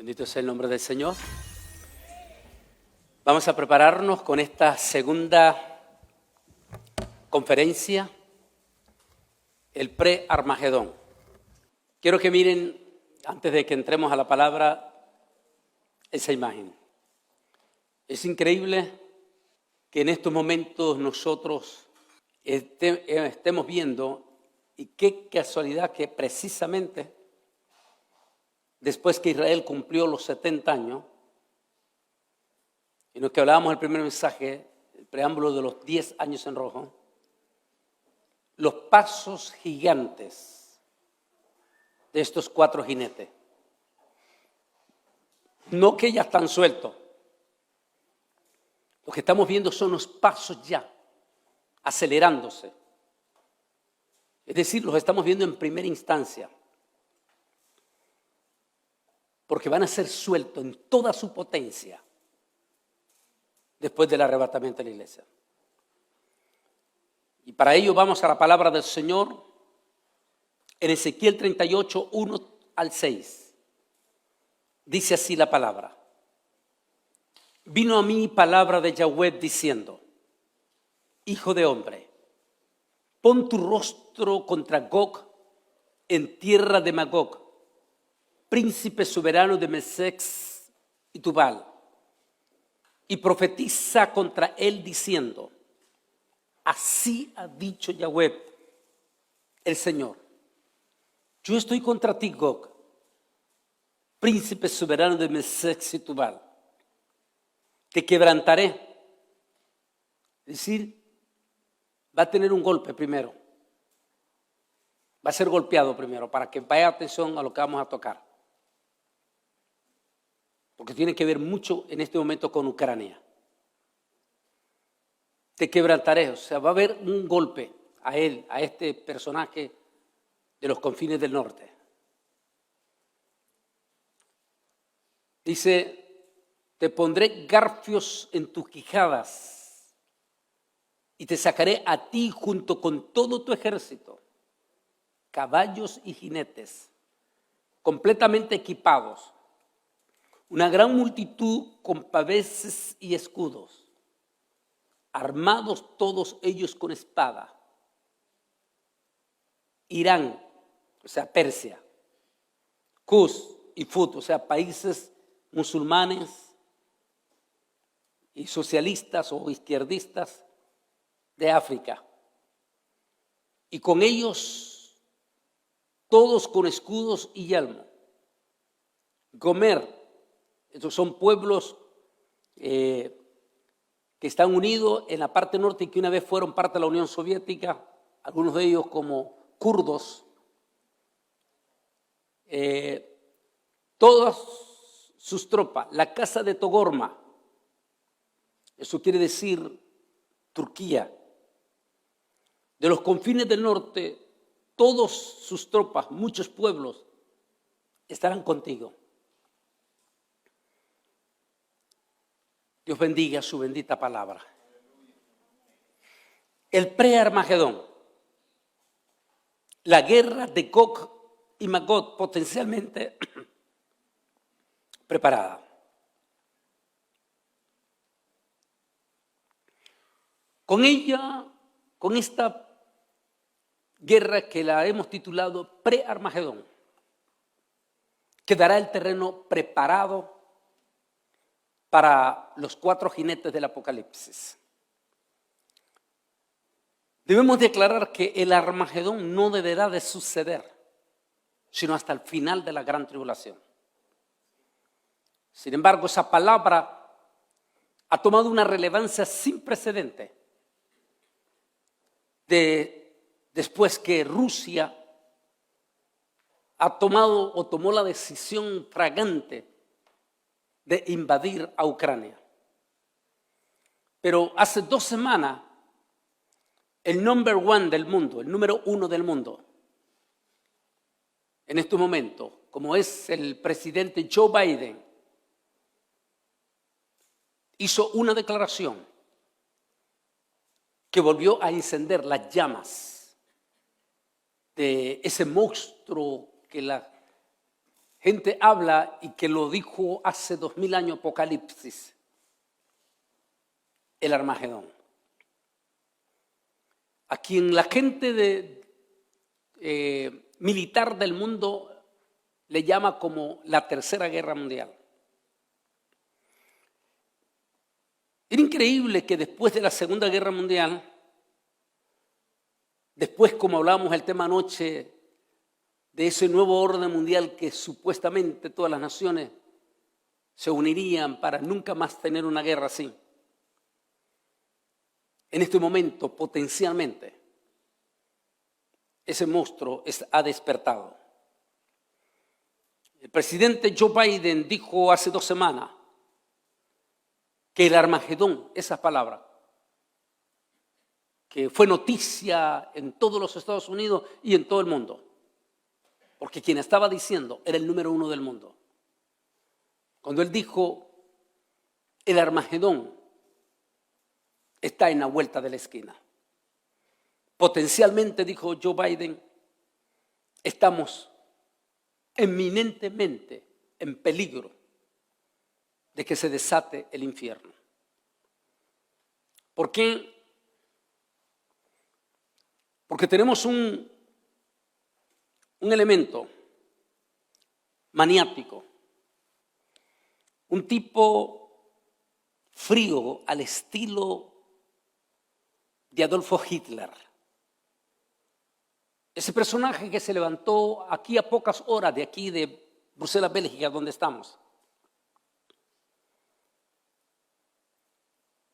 Bendito sea el nombre del Señor. Vamos a prepararnos con esta segunda conferencia, el pre-Armagedón. Quiero que miren, antes de que entremos a la palabra, esa imagen. Es increíble que en estos momentos nosotros estemos viendo, y qué casualidad que precisamente después que Israel cumplió los 70 años, en lo que hablábamos el primer mensaje, el preámbulo de los 10 años en rojo, los pasos gigantes de estos 4 jinetes. No que ya están sueltos. Lo que estamos viendo son los pasos ya, acelerándose. Es decir, los estamos viendo en primera instancia. Porque van a ser sueltos en toda su potencia después del arrebatamiento de la iglesia. Y para ello vamos a la palabra del Señor en Ezequiel 38, 1 al 6. Dice así la palabra. Vino a mí palabra de Yahweh diciendo: Hijo de hombre, pon tu rostro contra Gog en tierra de Magog, príncipe soberano de Mesec y Tubal, y profetiza contra él diciendo: así ha dicho Yahweh, el Señor, yo estoy contra ti, Gog, príncipe soberano de Mesec y Tubal, te quebrantaré. Es decir, va a tener un golpe primero, va a ser golpeado primero, para que vaya atención a lo que vamos a tocar. Porque tiene que ver mucho en este momento con Ucrania. Te quebrantaré, o sea, va a haber un golpe a él, a este personaje de los confines del norte. Dice, te pondré garfios en tus quijadas y te sacaré a ti junto con todo tu ejército, caballos y jinetes, completamente equipados. Una gran multitud con paveses y escudos, armados todos ellos con espada. Irán, o sea, Persia, Cus y Fut, o sea, países musulmanes y socialistas o izquierdistas de África. Y con ellos, todos con escudos y yelmo. Gomer. Estos son pueblos que están unidos en la parte norte y que una vez fueron parte de la Unión Soviética, algunos de ellos como kurdos. Todas sus tropas, la casa de Togorma, eso quiere decir Turquía. De los confines del norte, todas sus tropas, muchos pueblos, estarán contigo. Dios bendiga su bendita palabra. El pre-Armagedón, la guerra de Gog y Magog potencialmente preparada. Con ella, con esta guerra que la hemos titulado pre-Armagedón, quedará el terreno preparado para los 4 jinetes del Apocalipsis. Debemos declarar que el Armagedón no deberá de suceder, sino hasta el final de la gran tribulación. Sin embargo, esa palabra ha tomado una relevancia sin precedente después que Rusia ha tomó la decisión fragante de invadir a Ucrania. Pero hace 2 semanas, el number 1 del mundo, el número 1 del mundo, en estos momentos, como es el presidente Joe Biden, hizo una declaración que volvió a encender las llamas de ese monstruo que la gente habla y que lo dijo hace 2000 años Apocalipsis, el Armagedón. A quien la gente militar del mundo le llama como la Tercera Guerra Mundial. Era increíble que después de la Segunda Guerra Mundial, después, como hablamos el tema anoche, de ese nuevo orden mundial que supuestamente todas las naciones se unirían para nunca más tener una guerra así. En este momento, potencialmente, ese monstruo ha despertado. El presidente Joe Biden dijo hace 2 semanas que el Armagedón, esa palabra, que fue noticia en todos los Estados Unidos y en todo el mundo, porque quien estaba diciendo era el número 1 del mundo. Cuando él dijo, el Armagedón está en la vuelta de la esquina. Potencialmente, dijo Joe Biden, estamos eminentemente en peligro de que se desate el infierno. ¿Por qué? Porque tenemos un elemento maniático, un tipo frío al estilo de Adolfo Hitler. Ese personaje que se levantó aquí a pocas horas de aquí de Bruselas, Bélgica, donde estamos.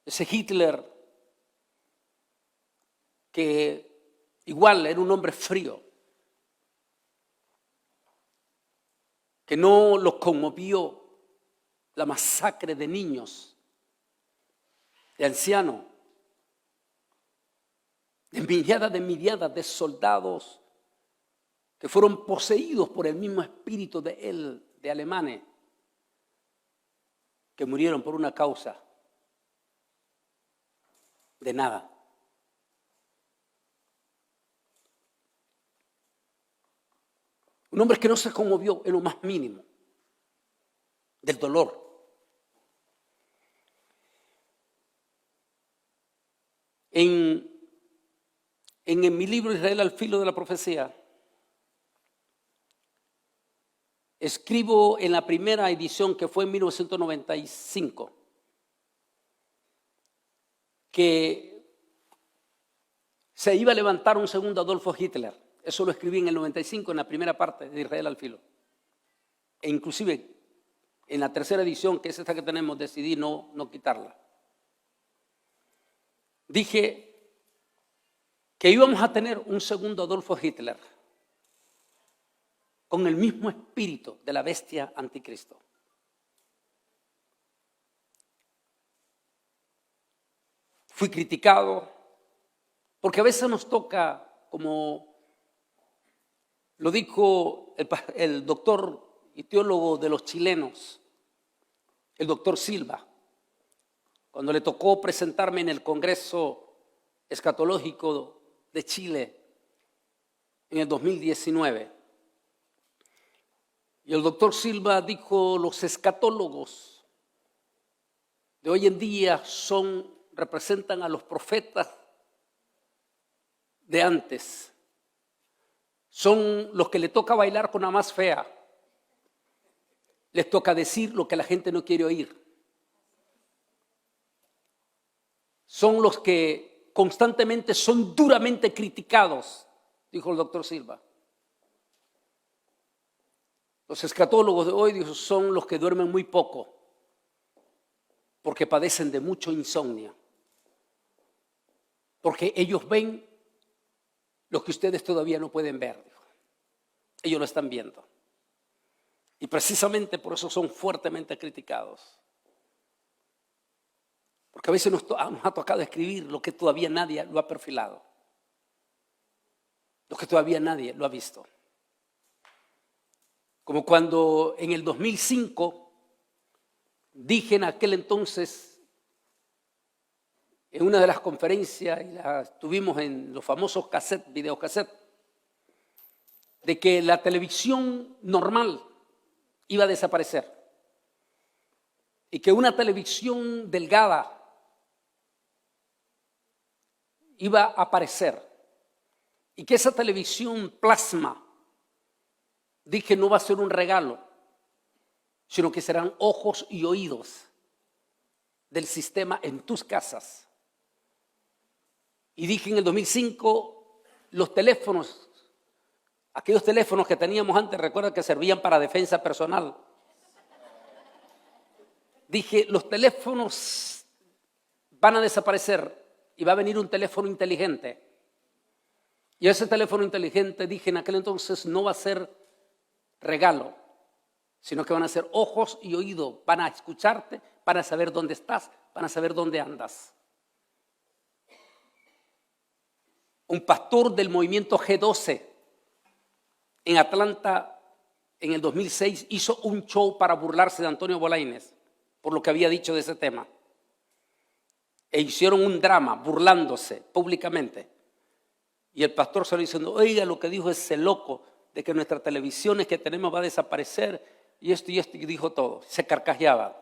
Ese Hitler que igual era un hombre frío, que no lo conmovió la masacre de niños, de ancianos, de milladas de soldados que fueron poseídos por el mismo espíritu de él, de alemanes, que murieron por una causa de nada. Un hombre que no se conmovió en lo más mínimo del dolor. En mi libro Israel al filo de la profecía, escribo en la primera edición, que fue en 1995, que se iba a levantar un segundo Adolfo Hitler. Eso lo escribí en el 95, en la primera parte de Israel al filo. E inclusive en la tercera edición, que es esta que tenemos, decidí no quitarla. Dije que íbamos a tener un segundo Adolfo Hitler con el mismo espíritu de la bestia anticristo. Fui criticado porque a veces nos toca, como lo dijo el doctor y teólogo de los chilenos, el doctor Silva, cuando le tocó presentarme en el Congreso Escatológico de Chile en el 2019. Y el doctor Silva dijo, los escatólogos de hoy en día representan a los profetas de antes. Son los que le toca bailar con la más fea. Les toca decir lo que la gente no quiere oír. Son los que constantemente son duramente criticados, dijo el doctor Silva. Los escatólogos de hoy son los que duermen muy poco, porque padecen de mucho insomnio. Porque ellos ven lo que ustedes todavía no pueden ver, dijo. Ellos lo están viendo. Y precisamente por eso son fuertemente criticados. Porque a veces nos ha tocado escribir lo que todavía nadie lo ha perfilado. Lo que todavía nadie lo ha visto. Como cuando en el 2005 dije en aquel entonces, en una de las conferencias, y las tuvimos en los famosos videocassettes, de que la televisión normal iba a desaparecer y que una televisión delgada iba a aparecer y que esa televisión plasma, dije, no va a ser un regalo, sino que serán ojos y oídos del sistema en tus casas. Y dije en el 2005, los teléfonos, aquellos teléfonos que teníamos antes, recuerda que servían para defensa personal. Dije, los teléfonos van a desaparecer y va a venir un teléfono inteligente. Y ese teléfono inteligente, dije en aquel entonces, no va a ser regalo, sino que van a ser ojos y oídos, van a escucharte, van a saber dónde estás, van a saber dónde andas. Un pastor del movimiento G12 en Atlanta en el 2006 hizo un show para burlarse de Antonio Bolaños por lo que había dicho de ese tema. E hicieron un drama burlándose públicamente. Y el pastor salió diciendo, oiga, lo que dijo ese loco de que nuestras televisiones que tenemos va a desaparecer y esto, y dijo todo. Se carcajeaba.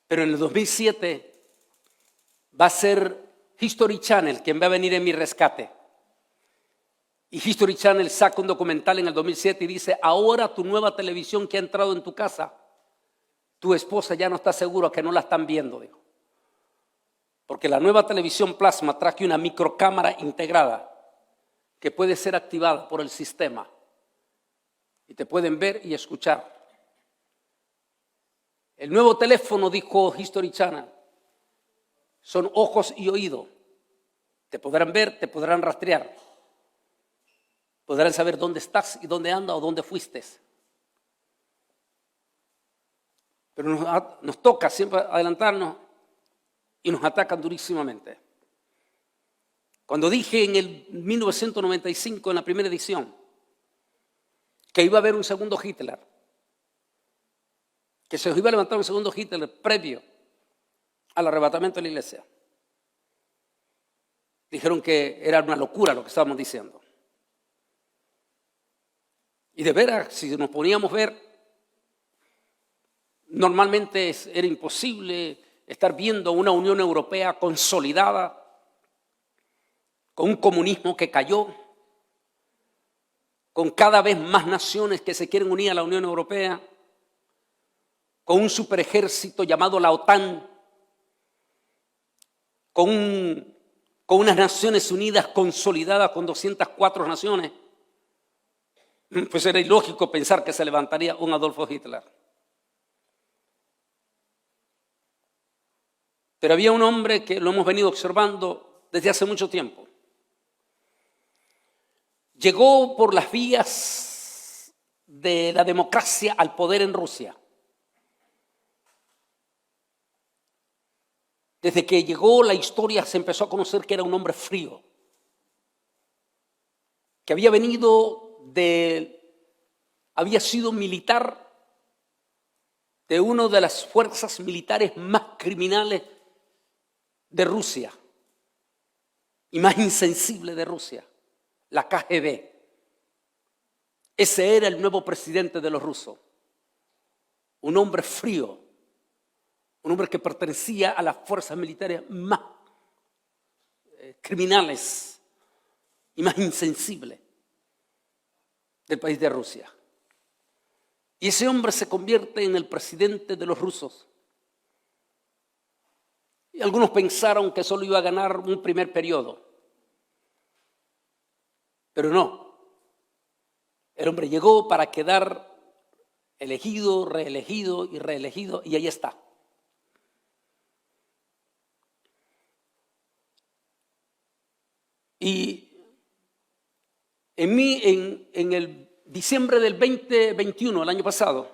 Pero en el 2007 va a ser History Channel quien va a venir en mi rescate. Y History Channel saca un documental en el 2007 y dice, ahora tu nueva televisión que ha entrado en tu casa, tu esposa ya no está segura que no la están viendo, dijo. Porque la nueva televisión plasma trae una microcámara integrada que puede ser activada por el sistema y te pueden ver y escuchar. El nuevo teléfono, dijo History Channel, son ojos y oídos. Te podrán ver, te podrán rastrear. Podrán saber dónde estás y dónde andas o dónde fuiste. Pero nos toca siempre adelantarnos y nos atacan durísimamente. Cuando dije en el 1995, en la primera edición, que iba a haber un segundo Hitler, que se iba a levantar un segundo Hitler previo al arrebatamiento de la iglesia, dijeron que era una locura lo que estábamos diciendo. Y de veras, si nos poníamos a ver, normalmente era imposible estar viendo una Unión Europea consolidada, con un comunismo que cayó, con cada vez más naciones que se quieren unir a la Unión Europea, con un superejército llamado la OTAN, con unas Naciones Unidas consolidadas con 204 naciones. Pues era ilógico pensar que se levantaría un Adolfo Hitler. Pero había un hombre que lo hemos venido observando desde hace mucho tiempo. Llegó por las vías de la democracia al poder en Rusia. Desde que llegó, la historia se empezó a conocer que era un hombre frío, que había sido militar de una de las fuerzas militares más criminales de Rusia y más insensible de Rusia, la KGB. Ese era el nuevo presidente de los rusos, un hombre frío, un hombre que pertenecía a las fuerzas militares más criminales y más insensibles del país de Rusia. Y ese hombre se convierte en el presidente de los rusos. Y algunos pensaron que solo iba a ganar un primer periodo. Pero no. El hombre llegó para quedar elegido, reelegido y reelegido, y ahí está. Y en el diciembre del 2021, el año pasado,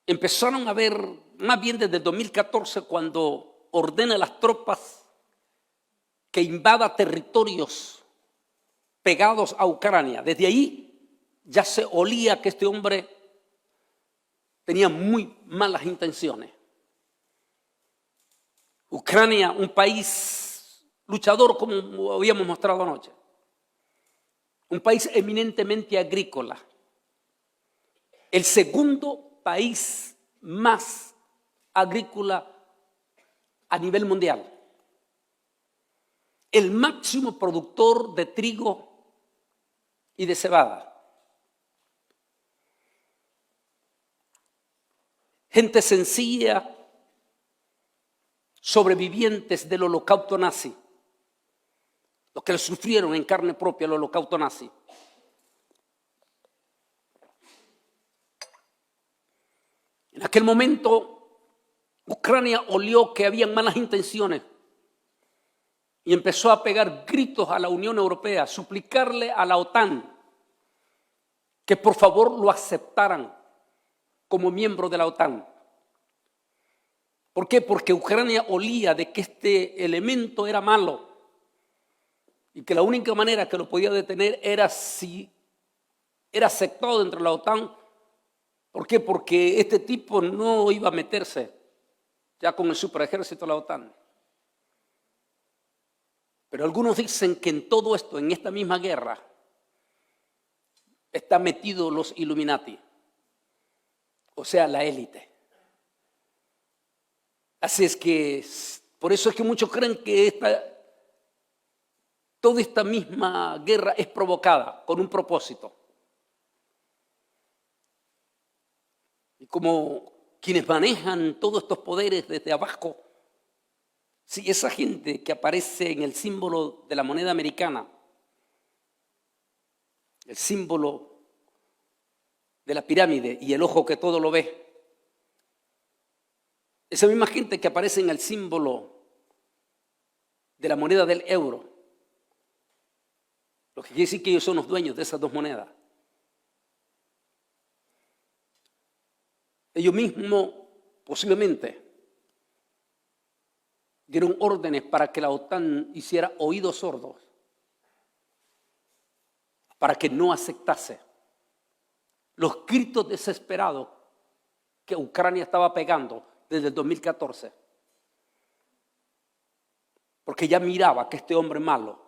empezaron a ver, más bien desde el 2014, cuando ordena a las tropas que invada territorios pegados a Ucrania. Desde ahí ya se olía que este hombre tenía muy malas intenciones. Ucrania, un país luchador, como habíamos mostrado anoche, un país eminentemente agrícola, el segundo país más agrícola a nivel mundial, el máximo productor de trigo y de cebada. Gente sencilla, sobrevivientes del holocausto nazi, los que sufrieron en carne propia el holocausto nazi. En aquel momento, Ucrania olió que habían malas intenciones y empezó a pegar gritos a la Unión Europea, suplicarle a la OTAN que por favor lo aceptaran como miembro de la OTAN. ¿Por qué? Porque Ucrania olía de que este elemento era malo y que la única manera que lo podía detener era si era aceptado dentro de la OTAN. ¿Por qué? Porque este tipo no iba a meterse ya con el superejército de la OTAN. Pero algunos dicen que en todo esto, en esta misma guerra, están metidos los Illuminati, o sea, la élite. Así es que, por eso es que muchos creen que toda esta misma guerra es provocada con un propósito. Y como quienes manejan todos estos poderes desde abajo, si esa gente que aparece en el símbolo de la moneda americana, el símbolo de la pirámide y el ojo que todo lo ve, esa misma gente que aparece en el símbolo de la moneda del euro, lo que quiere decir que ellos son los dueños de esas dos monedas. Ellos mismos posiblemente dieron órdenes para que la OTAN hiciera oídos sordos, para que no aceptase los gritos desesperados que Ucrania estaba pegando desde el 2014. Porque ya miraba que este hombre malo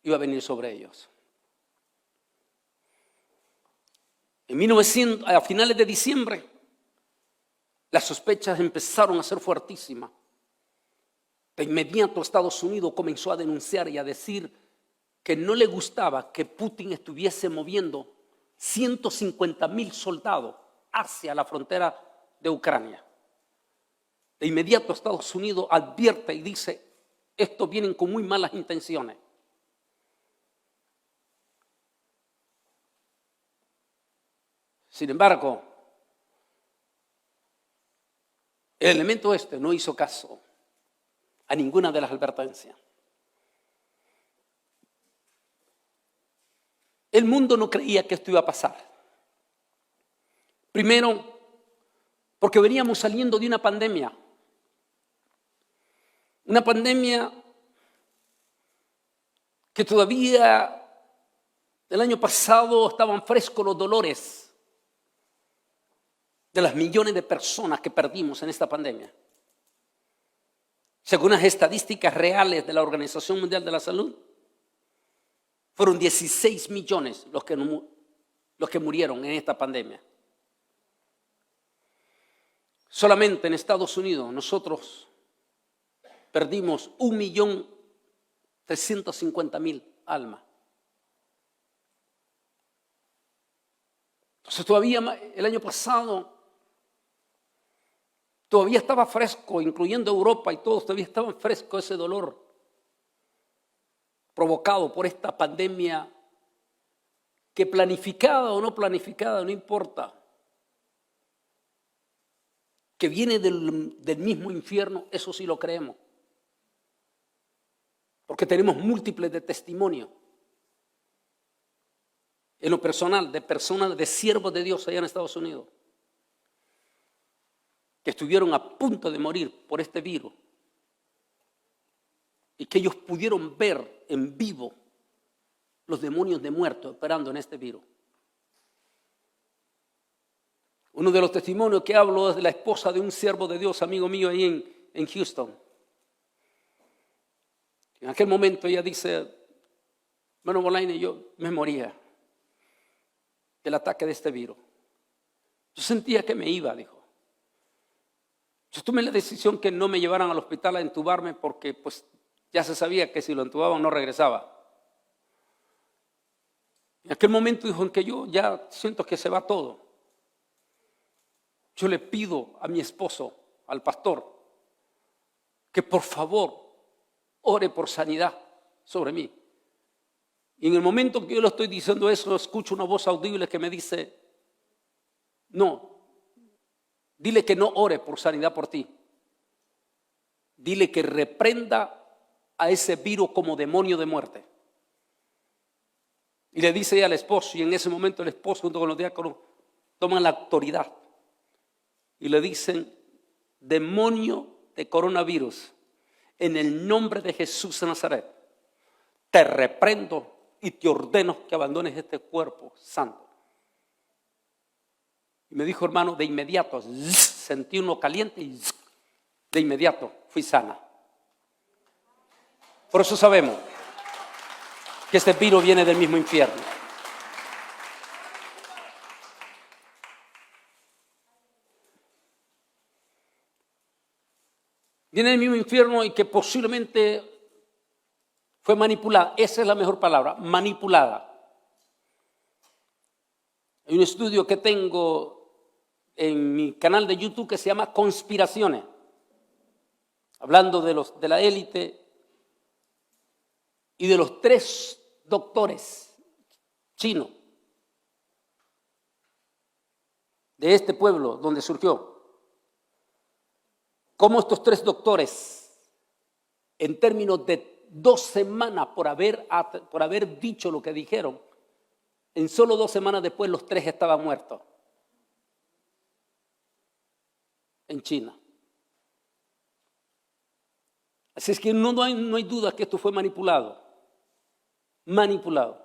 iba a venir sobre ellos. A finales de diciembre, las sospechas empezaron a ser fuertísimas. De inmediato Estados Unidos comenzó a denunciar y a decir que no le gustaba que Putin estuviese moviendo 150,000 soldados hacia la frontera de Ucrania. De inmediato Estados Unidos advierte y dice, estos vienen con muy malas intenciones. Sin embargo, el elemento no hizo caso a ninguna de las advertencias. El mundo no creía que esto iba a pasar. Primero, porque veníamos saliendo de una pandemia. Una pandemia que todavía el año pasado estaban frescos los dolores de las millones de personas que perdimos en esta pandemia. Según las estadísticas reales de la Organización Mundial de la Salud, fueron 16 millones los que murieron en esta pandemia. Solamente en Estados Unidos nosotros perdimos 1.350.000 almas. Entonces todavía el año pasado todavía estaba fresco, incluyendo Europa y todos, todavía estaba fresco ese dolor provocado por esta pandemia que planificada o no planificada, no importa, que viene del mismo infierno, eso sí lo creemos. Porque tenemos múltiples de testimonios. En lo personal, de personas, de siervos de Dios allá en Estados Unidos, que estuvieron a punto de morir por este virus y que ellos pudieron ver en vivo los demonios de muerte operando en este virus. Uno de los testimonios que hablo es de la esposa de un siervo de Dios, amigo mío, ahí en Houston. En aquel momento ella dice, bueno, Bolaine, yo me moría del ataque de este virus. Yo sentía que me iba, dijo. Yo tomé la decisión que no me llevaran al hospital a entubarme porque pues ya se sabía que si lo entubaban no regresaba. En aquel momento dijo en que yo ya siento que se va todo. Yo le pido a mi esposo, al pastor, que por favor ore por sanidad sobre mí. Y en el momento que yo le estoy diciendo eso, escucho una voz audible que me dice, no, dile que no ore por sanidad por ti. Dile que reprenda a ese virus como demonio de muerte. Y le dice al esposo, y en ese momento el esposo junto con los diáconos toman la autoridad y le dicen, demonio de coronavirus, en el nombre de Jesús de Nazaret, te reprendo y te ordeno que abandones este cuerpo santo. Y me dijo, hermano, de inmediato sentí uno caliente y de inmediato fui sana. Por eso sabemos que este virus viene del mismo infierno. Viene del mismo infierno y que posiblemente fue manipulada. Esa es la mejor palabra, manipulada. Hay un estudio que tengo en mi canal de YouTube que se llama Conspiraciones, hablando de la élite y de los 3 doctores chinos de este pueblo donde surgió. Cómo estos 3 doctores, en términos de 2 semanas por haber dicho lo que dijeron, en solo 2 semanas después los 3 estaban muertos en China. Así es que no hay duda que esto fue manipulado. Manipulado.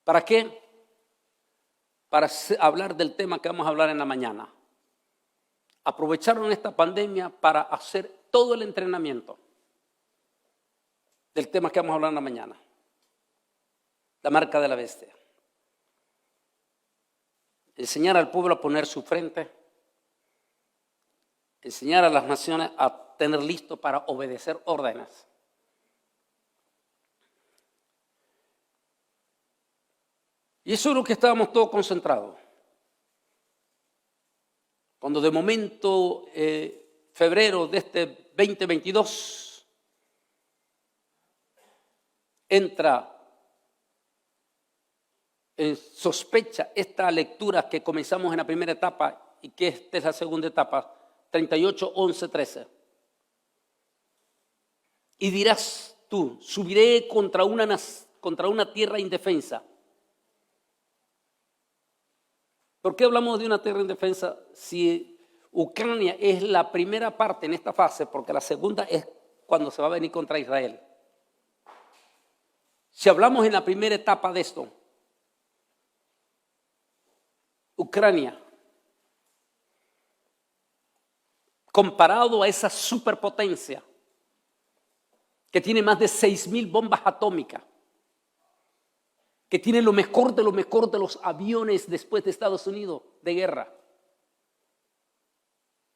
¿Para qué? Para hablar del tema que vamos a hablar en la mañana. Aprovecharon esta pandemia para hacer todo el entrenamiento del tema que vamos a hablar en la mañana. La marca de la bestia. Enseñar al pueblo a poner su frente. Enseñar a las naciones a tener listo para obedecer órdenes. Y eso es lo que estábamos todos concentrados. Cuando de momento, febrero de este 2022, entra en sospecha esta lectura que comenzamos en la primera etapa y que esta es la segunda etapa, 38, 11, 13. Y dirás tú, subiré contra una tierra indefensa. ¿Por qué hablamos de una tierra indefensa si Ucrania es la primera parte en esta fase? Porque la segunda es cuando se va a venir contra Israel. Si hablamos en la primera etapa de esto, Ucrania, comparado a esa superpotencia que tiene más de 6,000 bombas atómicas, que tiene lo mejor de los aviones después de Estados Unidos de guerra,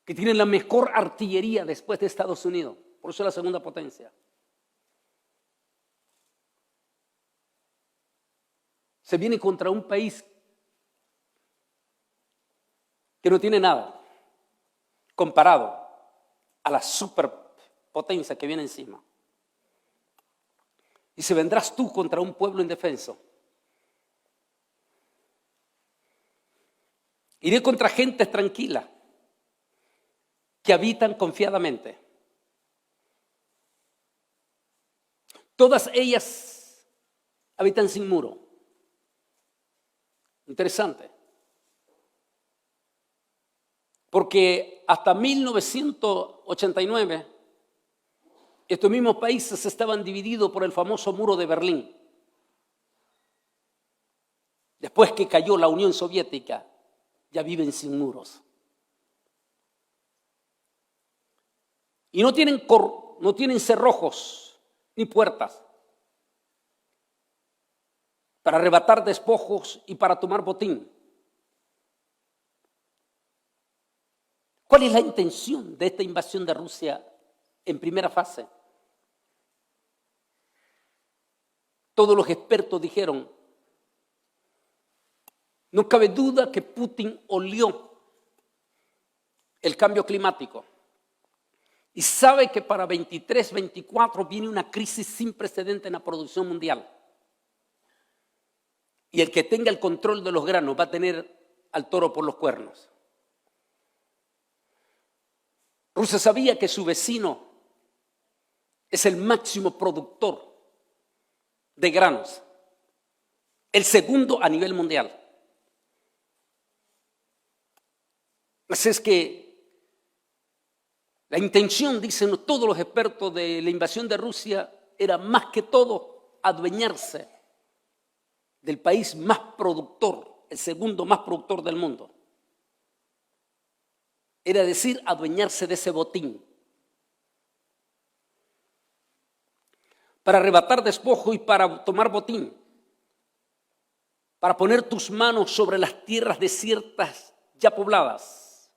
que tiene la mejor artillería después de Estados Unidos, por eso es la segunda potencia. Se viene contra un país que no tiene nada comparado a la superpotencia que viene encima. Y se vendrás tú contra un pueblo indefenso. Iré contra gentes tranquilas que habitan confiadamente. Todas ellas habitan sin muro. Interesante. Porque hasta 1989, estos mismos países estaban divididos por el famoso muro de Berlín. Después que cayó la Unión Soviética, ya viven sin muros. Y no tienen cerrojos ni puertas para arrebatar despojos y para tomar botín. ¿Cuál es la intención de esta invasión de Rusia en primera fase? Todos los expertos dijeron, no cabe duda que Putin olió el cambio climático y sabe que para 23, 24 viene una crisis sin precedente en la producción mundial. Y el que tenga el control de los granos va a tener al toro por los cuernos. Rusia sabía que su vecino es el máximo productor de granos, el segundo a nivel mundial. Así es que la intención, dicen todos los expertos, de la invasión de Rusia era más que todo adueñarse del país más productor, el segundo más productor del mundo. Era decir, adueñarse de ese botín. Para arrebatar despojo y para tomar botín. Para poner tus manos sobre las tierras desiertas ya pobladas.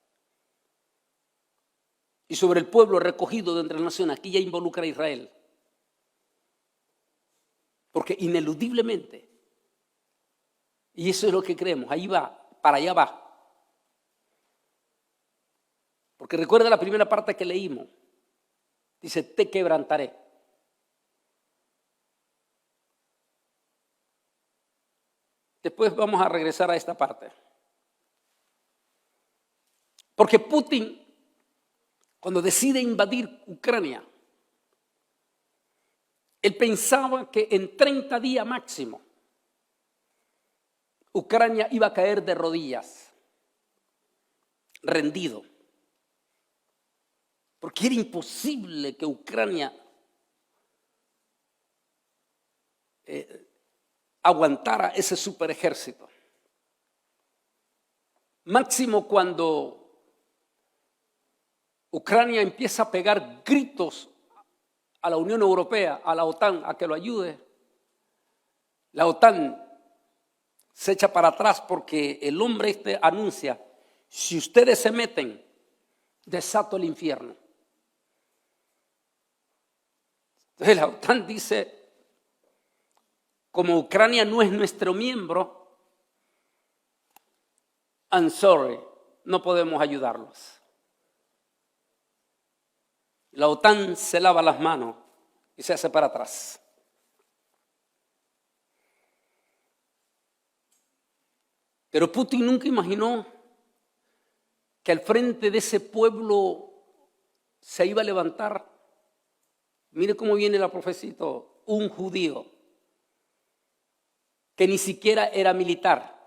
Y sobre el pueblo recogido de entre las naciones. Aquí ya involucra a Israel. Porque ineludiblemente, y eso es lo que creemos, ahí va, para allá va. Porque recuerda la primera parte que leímos. Dice, te quebrantaré. Después vamos a regresar a esta parte. Porque Putin, cuando decide invadir Ucrania, él pensaba que en 30 días máximo Ucrania iba a caer de rodillas, rendido. Porque era imposible que Ucrania aguantara ese super ejército. Máximo cuando Ucrania empieza a pegar gritos a la Unión Europea, a la OTAN, a que lo ayude. La OTAN se echa para atrás porque el hombre anuncia, si ustedes se meten, desato el infierno. Entonces la OTAN dice, como Ucrania no es nuestro miembro, I'm sorry, no podemos ayudarlos. La OTAN se lava las manos y se hace para atrás. Pero Putin nunca imaginó que al frente de ese pueblo se iba a levantar, mire cómo viene la profecía, un judío que ni siquiera era militar,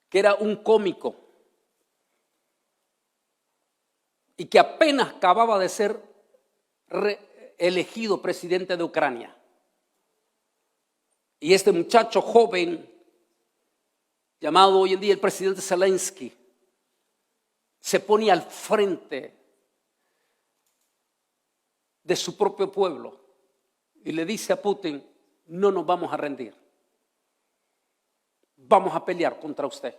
que era un cómico y que apenas acababa de ser elegido presidente de Ucrania. Y este muchacho joven, llamado hoy en día el presidente Zelensky, se pone al frente de su propio pueblo y le dice a Putin, no nos vamos a rendir, vamos a pelear contra usted.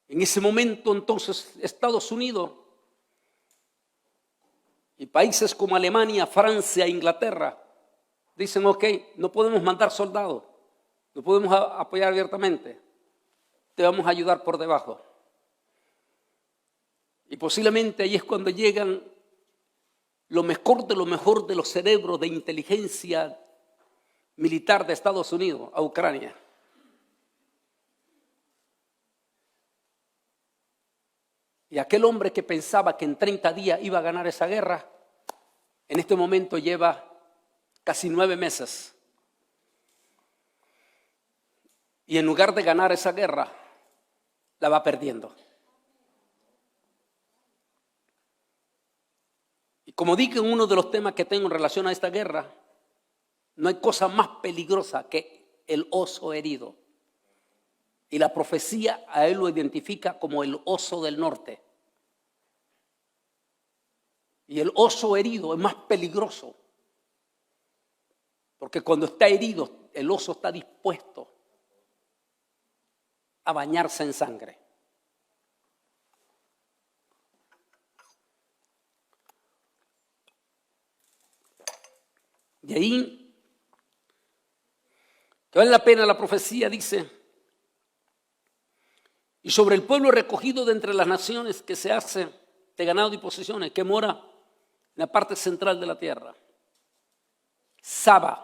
En ese momento entonces Estados Unidos y países como Alemania, Francia, Inglaterra dicen, ok, no podemos mandar soldados, no podemos apoyar abiertamente, te vamos a ayudar por debajo. Y posiblemente ahí es cuando llegan lo mejor de los cerebros de inteligencia militar de Estados Unidos a Ucrania. Y aquel hombre que pensaba que en 30 días iba a ganar esa guerra, en este momento lleva casi 9 meses. Y en lugar de ganar esa guerra, la va perdiendo. Y como dije en uno de los temas que tengo en relación a esta guerra, no hay cosa más peligrosa que el oso herido. Y la profecía a él lo identifica como el oso del norte. Y el oso herido es más peligroso. Porque cuando está herido, el oso está dispuesto a bañarse en sangre. De ahí que vale la pena la profecía, dice, y sobre el pueblo recogido de entre las naciones que se hace de ganado y posesiones, que mora en la parte central de la tierra, Saba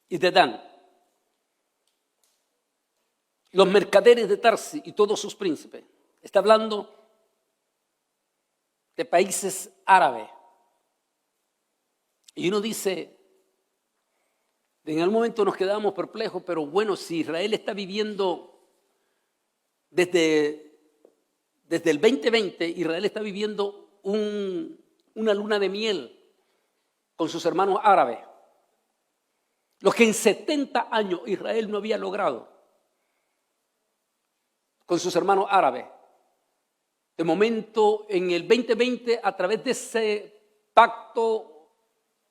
y Dedán, los mercaderes de Tarsi y todos sus príncipes. Está hablando de países árabes. Y uno dice, en algún momento nos quedamos perplejos, pero bueno, si Israel está viviendo desde el 2020, Israel está viviendo una luna de miel con sus hermanos árabes, lo que en 70 años Israel no había logrado con sus hermanos árabes. De momento, en el 2020, a través de ese pacto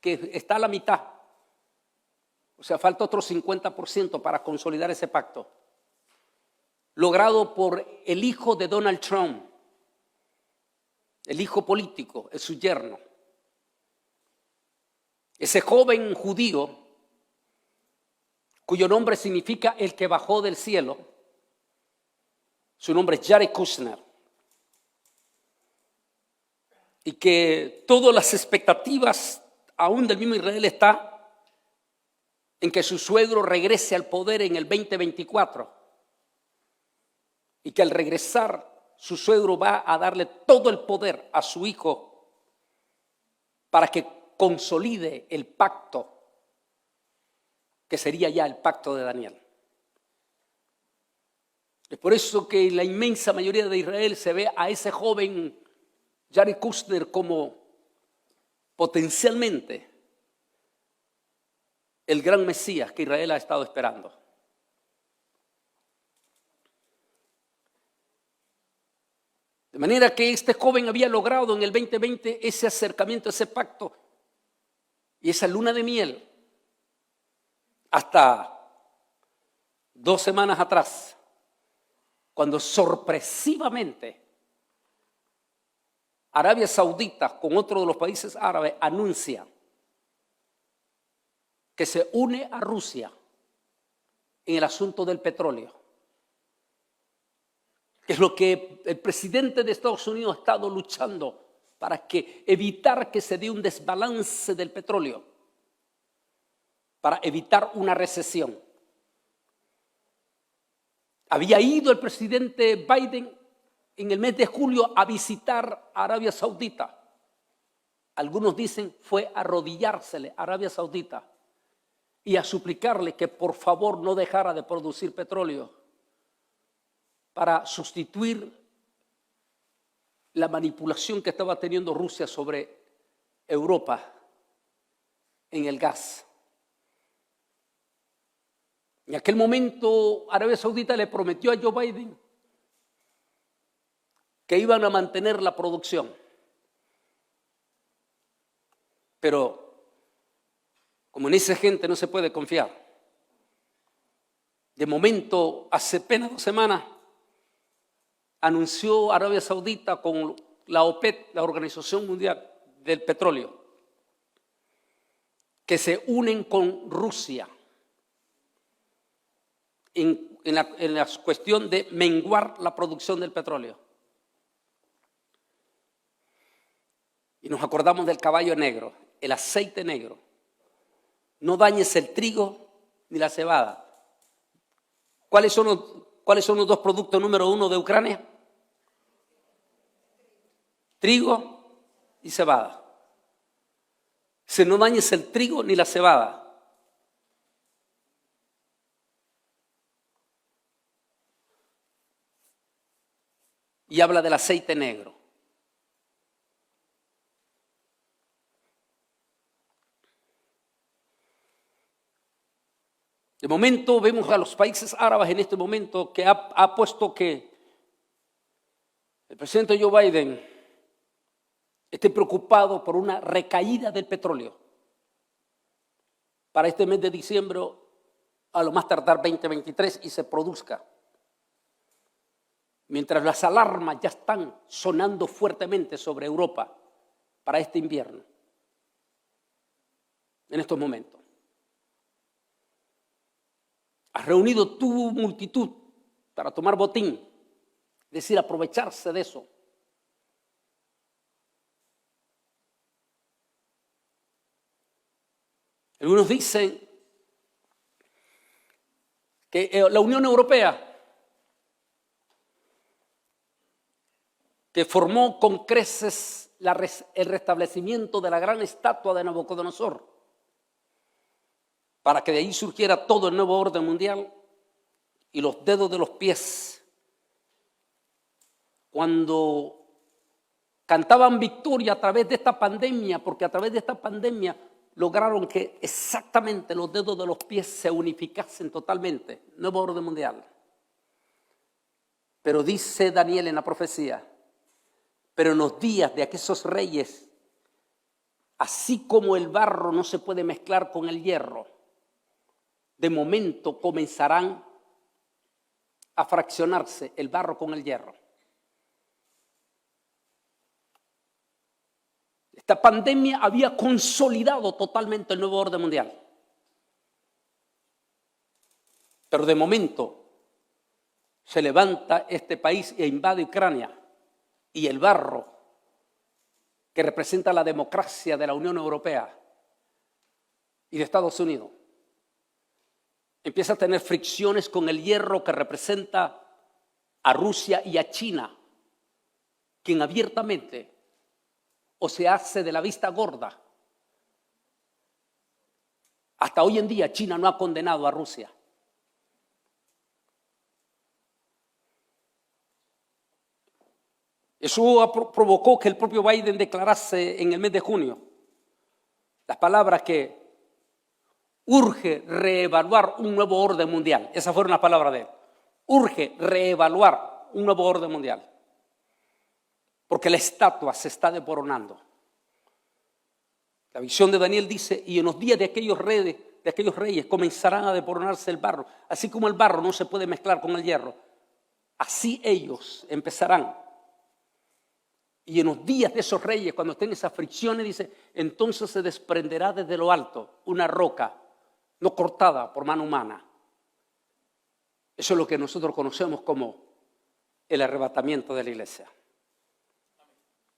que está a la mitad, o sea, falta otro 50% para consolidar ese pacto, logrado por el hijo de Donald Trump, el hijo político, es su yerno. Ese joven judío, cuyo nombre significa el que bajó del cielo, su nombre es Jared Kushner, y que todas las expectativas, aún del mismo Israel, está en que su suegro regrese al poder en el 2024 y que al regresar su suegro va a darle todo el poder a su hijo para que consolide el pacto que sería ya el pacto de Daniel. Es por eso que la inmensa mayoría de Israel se ve a ese joven Jared Kushner como potencialmente el gran Mesías que Israel ha estado esperando. De manera que este joven había logrado en el 2020 ese acercamiento, ese pacto y esa luna de miel. Hasta 2 semanas atrás, cuando sorpresivamente Arabia Saudita, con otro de los países árabes, anuncia que se une a Rusia en el asunto del petróleo, que es lo que el presidente de Estados Unidos ha estado luchando para evitar que se dé un desbalance del petróleo, para evitar una recesión. Había ido el presidente Biden en el mes de julio a visitar a Arabia Saudita. Algunos dicen fue a arrodillársele a Arabia Saudita y a suplicarle que por favor no dejara de producir petróleo para sustituir la manipulación que estaba teniendo Rusia sobre Europa en el gas. En aquel momento Arabia Saudita le prometió a Joe Biden que iban a mantener la producción. Pero como en esa gente no se puede confiar, de momento, hace apenas 2 semanas, anunció Arabia Saudita con la OPEP, la Organización Mundial del Petróleo, que se unen con Rusia en la cuestión de menguar la producción del petróleo. Y nos acordamos del caballo negro, el aceite negro. No dañes el trigo ni la cebada. ¿Cuáles son los 2 productos número 1 de Ucrania? Trigo y cebada. Si no dañes el trigo ni la cebada. Y habla del aceite negro. De momento vemos a los países árabes en este momento que ha puesto que el presidente Joe Biden esté preocupado por una recaída del petróleo para este mes de diciembre, a lo más tardar 2023, y se produzca mientras las alarmas ya están sonando fuertemente sobre Europa para este invierno, en estos momentos. Has reunido tu multitud para tomar botín, es decir, aprovecharse de eso. Algunos dicen que la Unión Europea, que formó con creces el restablecimiento de la gran estatua de Nabucodonosor, para que de ahí surgiera todo el nuevo orden mundial, y los dedos de los pies, cuando cantaban victoria a través de esta pandemia, porque a través de esta pandemia lograron que exactamente los dedos de los pies se unificasen totalmente, nuevo orden mundial. Pero dice Daniel en la profecía, pero en los días de aquellos reyes, así como el barro no se puede mezclar con el hierro, de momento comenzarán a fraccionarse el barro con el hierro. Esta pandemia había consolidado totalmente el nuevo orden mundial. Pero de momento se levanta este país e invade Ucrania, y el barro, que representa la democracia de la Unión Europea y de Estados Unidos, empieza a tener fricciones con el hierro que representa a Rusia y a China, quien abiertamente o se hace de la vista gorda. Hasta hoy en día China no ha condenado a Rusia. Eso provocó que el propio Biden declarase en el mes de junio las palabras que urge reevaluar un nuevo orden mundial. Esas fueron las palabras de él. Urge reevaluar un nuevo orden mundial. Porque la estatua se está desmoronando. La visión de Daniel dice, y en los días de aquellos reyes comenzarán a desmoronarse el barro. Así como el barro no se puede mezclar con el hierro, así ellos empezarán. Y en los días de esos reyes, cuando estén esas fricciones, dice, entonces se desprenderá desde lo alto una roca no cortada por mano humana. Eso es lo que nosotros conocemos como el arrebatamiento de la iglesia.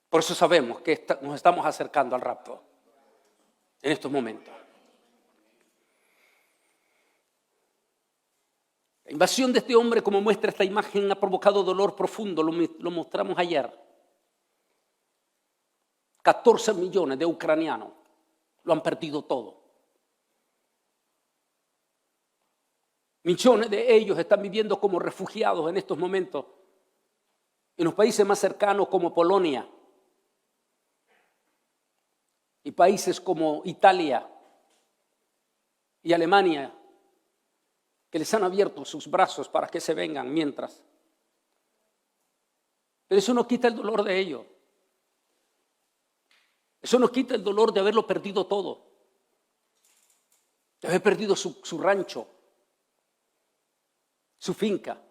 Por eso sabemos que nos estamos acercando al rapto en estos momentos. La invasión de este hombre, como muestra esta imagen, ha provocado dolor profundo, lo mostramos ayer. 14 millones de ucranianos lo han perdido todo. Millones de ellos están viviendo como refugiados en estos momentos en los países más cercanos como Polonia y países como Italia y Alemania, que les han abierto sus brazos para que se vengan mientras. Pero eso no quita el dolor de ellos. Eso nos quita el dolor de haberlo perdido todo, de haber perdido su rancho, su finca,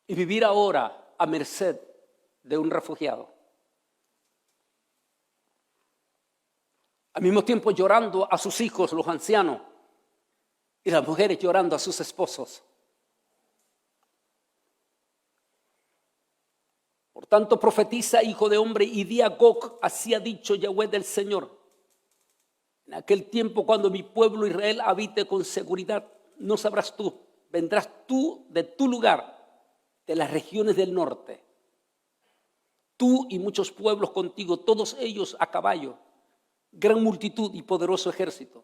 y vivir ahora a merced de un refugiado. Al mismo tiempo llorando a sus hijos, los ancianos, y las mujeres llorando a sus esposos. Por tanto, profetiza, hijo de hombre, y di a Gog, así ha dicho Yahweh del Señor. En aquel tiempo, cuando mi pueblo Israel habite con seguridad, no sabrás tú, vendrás tú de tu lugar, de las regiones del norte, tú y muchos pueblos contigo, todos ellos a caballo, gran multitud y poderoso ejército.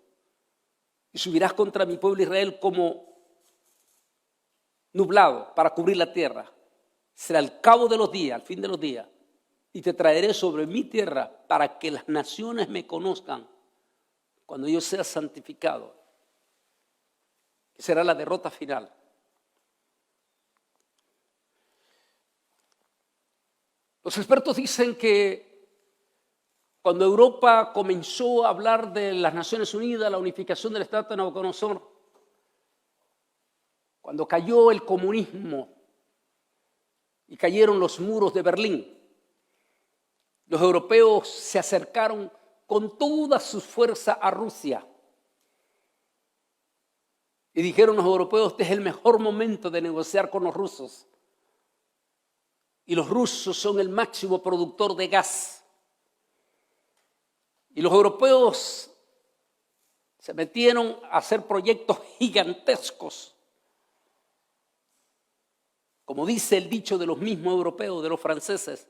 Y subirás contra mi pueblo Israel como nublado para cubrir la tierra. Será al cabo de los días, al fin de los días, y te traeré sobre mi tierra para que las naciones me conozcan cuando yo sea santificado. Que será la derrota final. Los expertos dicen que cuando Europa comenzó a hablar de las Naciones Unidas, la unificación del Estado de Nabucodonosor, cuando cayó el comunismo y cayeron los muros de Berlín, los europeos se acercaron con toda su fuerza a Rusia. Y dijeron los europeos, este es el mejor momento de negociar con los rusos. Y los rusos son el máximo productor de gas. Y los europeos se metieron a hacer proyectos gigantescos. Como dice el dicho de los mismos europeos, de los franceses,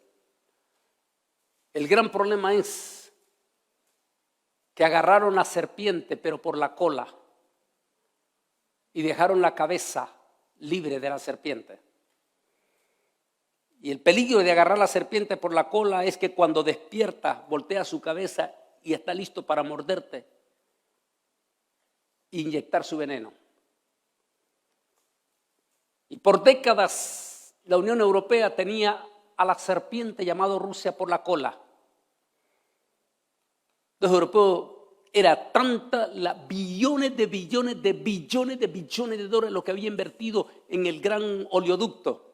el gran problema es que agarraron la serpiente, pero por la cola, y dejaron la cabeza libre de la serpiente. Y el peligro de agarrar la serpiente por la cola es que cuando despierta, voltea su cabeza y está listo para morderte e inyectar su veneno. Y por décadas la Unión Europea tenía a la serpiente llamada Rusia por la cola. Los europeos era tanta la billones de dólares lo que había invertido en el gran oleoducto,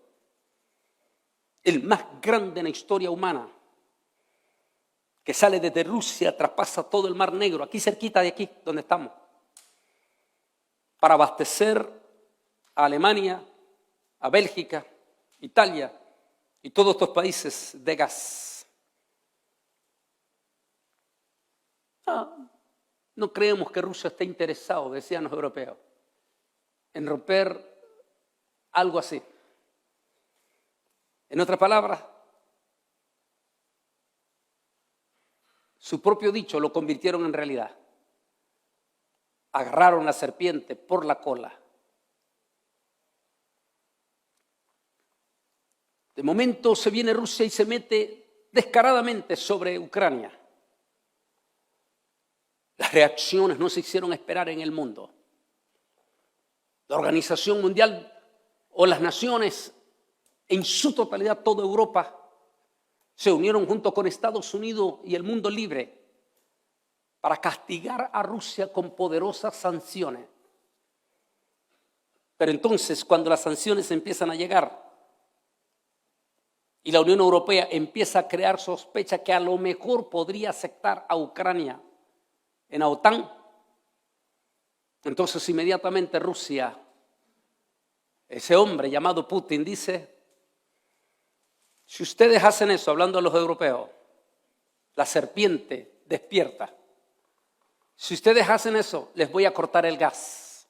el más grande en la historia humana, que sale desde Rusia, traspasa todo el Mar Negro, aquí cerquita de aquí, donde estamos, para abastecer a Alemania, a Bélgica, Italia y todos estos países de gas. No creemos que Rusia esté interesado, decían los europeos, en romper algo así. En otras palabras, su propio dicho lo convirtieron en realidad. Agarraron la serpiente por la cola. De momento se viene Rusia y se mete descaradamente sobre Ucrania. Las reacciones no se hicieron esperar en el mundo. La Organización Mundial o las naciones en su totalidad, toda Europa, se unieron junto con Estados Unidos y el mundo libre para castigar a Rusia con poderosas sanciones. Pero entonces, cuando las sanciones empiezan a llegar y la Unión Europea empieza a crear sospecha que a lo mejor podría aceptar a Ucrania en la OTAN, entonces inmediatamente Rusia, ese hombre llamado Putin, dice: si ustedes hacen eso, hablando a los europeos, la serpiente despierta. Si ustedes hacen eso, les voy a cortar el gas.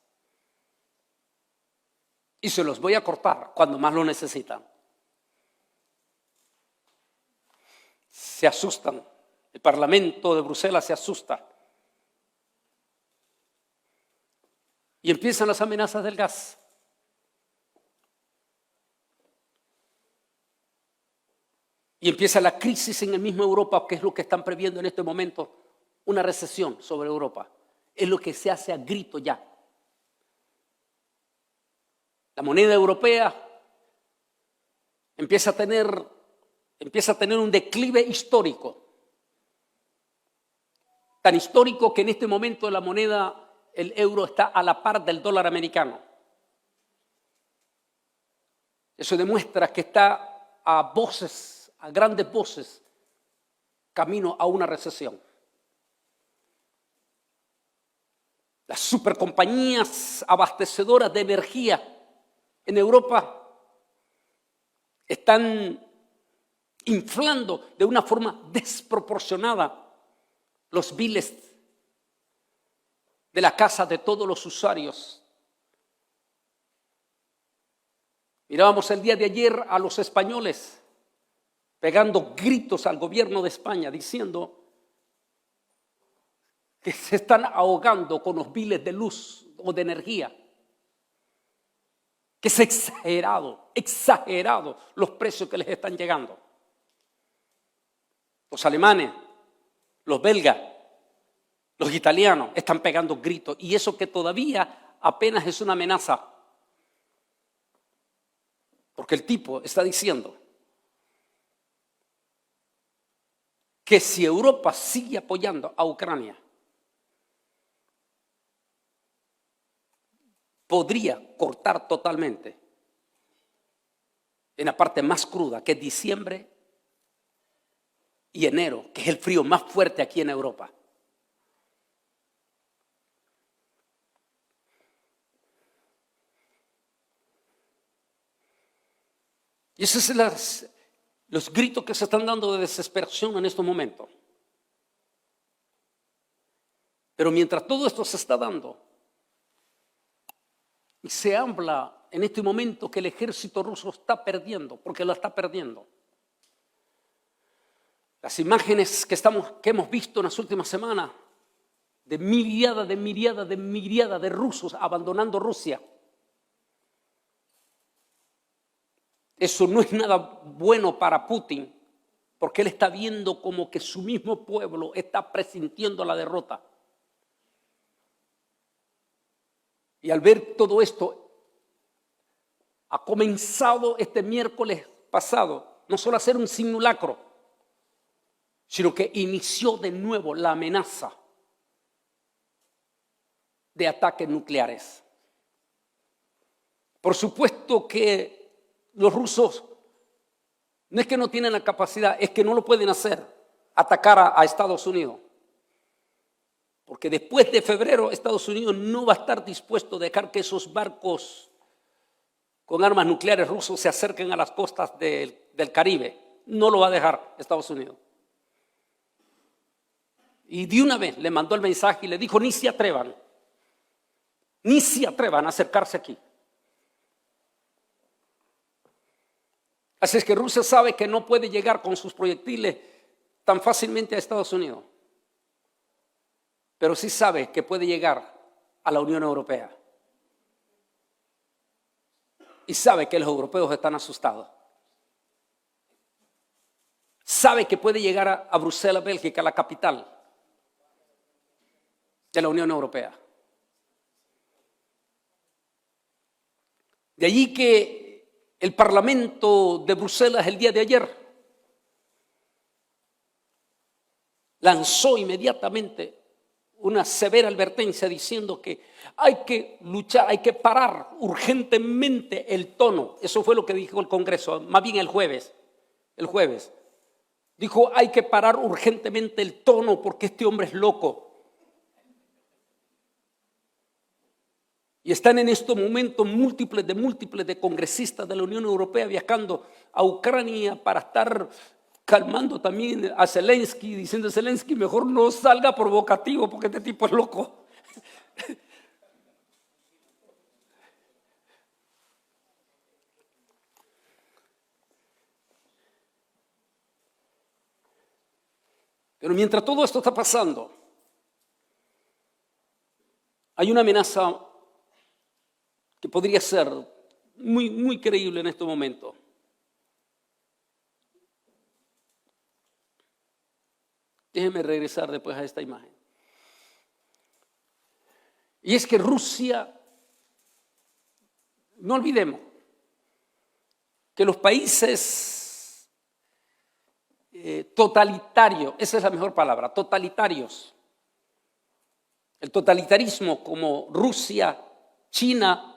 Y se los voy a cortar cuando más lo necesitan. Se asustan. El Parlamento de Bruselas se asusta. Y empiezan las amenazas del gas. Y empieza la crisis en el mismo Europa, que es lo que están previendo en este momento, una recesión sobre Europa. Es lo que se hace a grito ya. La moneda europea empieza a tener un declive histórico. Tan histórico que en este momento la moneda, el euro, está a la par del dólar americano. Eso demuestra que está a grandes voces, camino a una recesión. Las supercompañías abastecedoras de energía en Europa están inflando de una forma desproporcionada los biles de la casa de todos los usuarios. Mirábamos el día de ayer a los españoles pegando gritos al gobierno de España diciendo que se están ahogando con los biles de luz o de energía. Que es exagerado los precios que les están llegando. Los alemanes, los belgas, los italianos están pegando gritos, y eso que todavía apenas es una amenaza. Porque el tipo está diciendo que si Europa sigue apoyando a Ucrania, podría cortar totalmente en la parte más cruda, que es diciembre y enero, que es el frío más fuerte aquí en Europa. Y esos son los gritos que se están dando de desesperación en estos momentos. Pero mientras todo esto se está dando, y se habla en este momento que el ejército ruso está perdiendo, porque lo está perdiendo. Las imágenes que hemos visto en las últimas semanas de miriada de rusos abandonando Rusia. Eso no es nada bueno para Putin, porque él está viendo como que su mismo pueblo está presintiendo la derrota. Y al ver todo esto, ha comenzado este miércoles pasado, no solo a hacer un simulacro, sino que inició de nuevo la amenaza de ataques nucleares. Por supuesto que los rusos no es que no tienen la capacidad, es que no lo pueden hacer, atacar a Estados Unidos. Porque después de febrero Estados Unidos no va a estar dispuesto a dejar que esos barcos con armas nucleares rusos se acerquen a las costas del Caribe. No lo va a dejar Estados Unidos. Y de una vez le mandó el mensaje y le dijo, ni se atrevan a acercarse aquí. Así es que Rusia sabe que no puede llegar con sus proyectiles tan fácilmente a Estados Unidos. Pero sí sabe que puede llegar a la Unión Europea. Y sabe que los europeos están asustados. Sabe que puede llegar a Bruselas, Bélgica, la capital de la Unión Europea. De allí que el Parlamento de Bruselas el día de ayer lanzó inmediatamente una severa advertencia diciendo que hay que luchar, hay que parar urgentemente el tono. Eso fue lo que dijo el Congreso, más bien el jueves. Dijo, hay que parar urgentemente el tono porque este hombre es loco. Y están en estos momentos múltiples de congresistas de la Unión Europea viajando a Ucrania para estar calmando también a Zelensky, diciendo Zelensky mejor no salga provocativo porque este tipo es loco. Pero mientras todo esto está pasando, hay una amenaza que podría ser muy, muy creíble en este momento. Déjenme regresar después a esta imagen. Y es que Rusia, no olvidemos que los países totalitarios, esa es la mejor palabra, totalitarios, el totalitarismo como Rusia, China,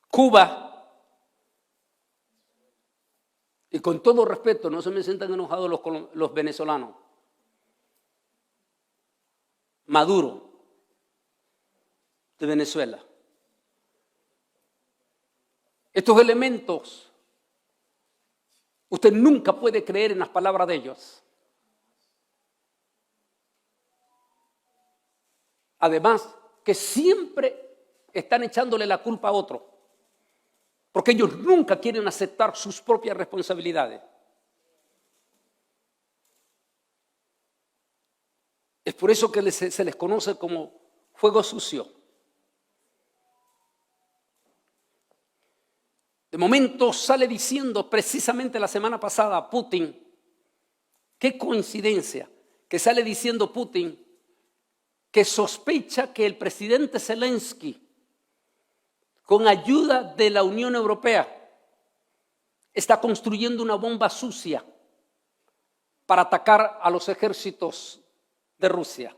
Cuba, y con todo respeto, no se me sientan enojados los venezolanos, Maduro de Venezuela. Estos elementos, usted nunca puede creer en las palabras de ellos. Además, que siempre están echándole la culpa a otro. Porque ellos nunca quieren aceptar sus propias responsabilidades. Es por eso que se les conoce como fuego sucio. De momento sale diciendo precisamente la semana pasada Putin, qué coincidencia, que sale diciendo Putin que sospecha que el presidente Zelensky, con ayuda de la Unión Europea, está construyendo una bomba sucia para atacar a los ejércitos de Rusia.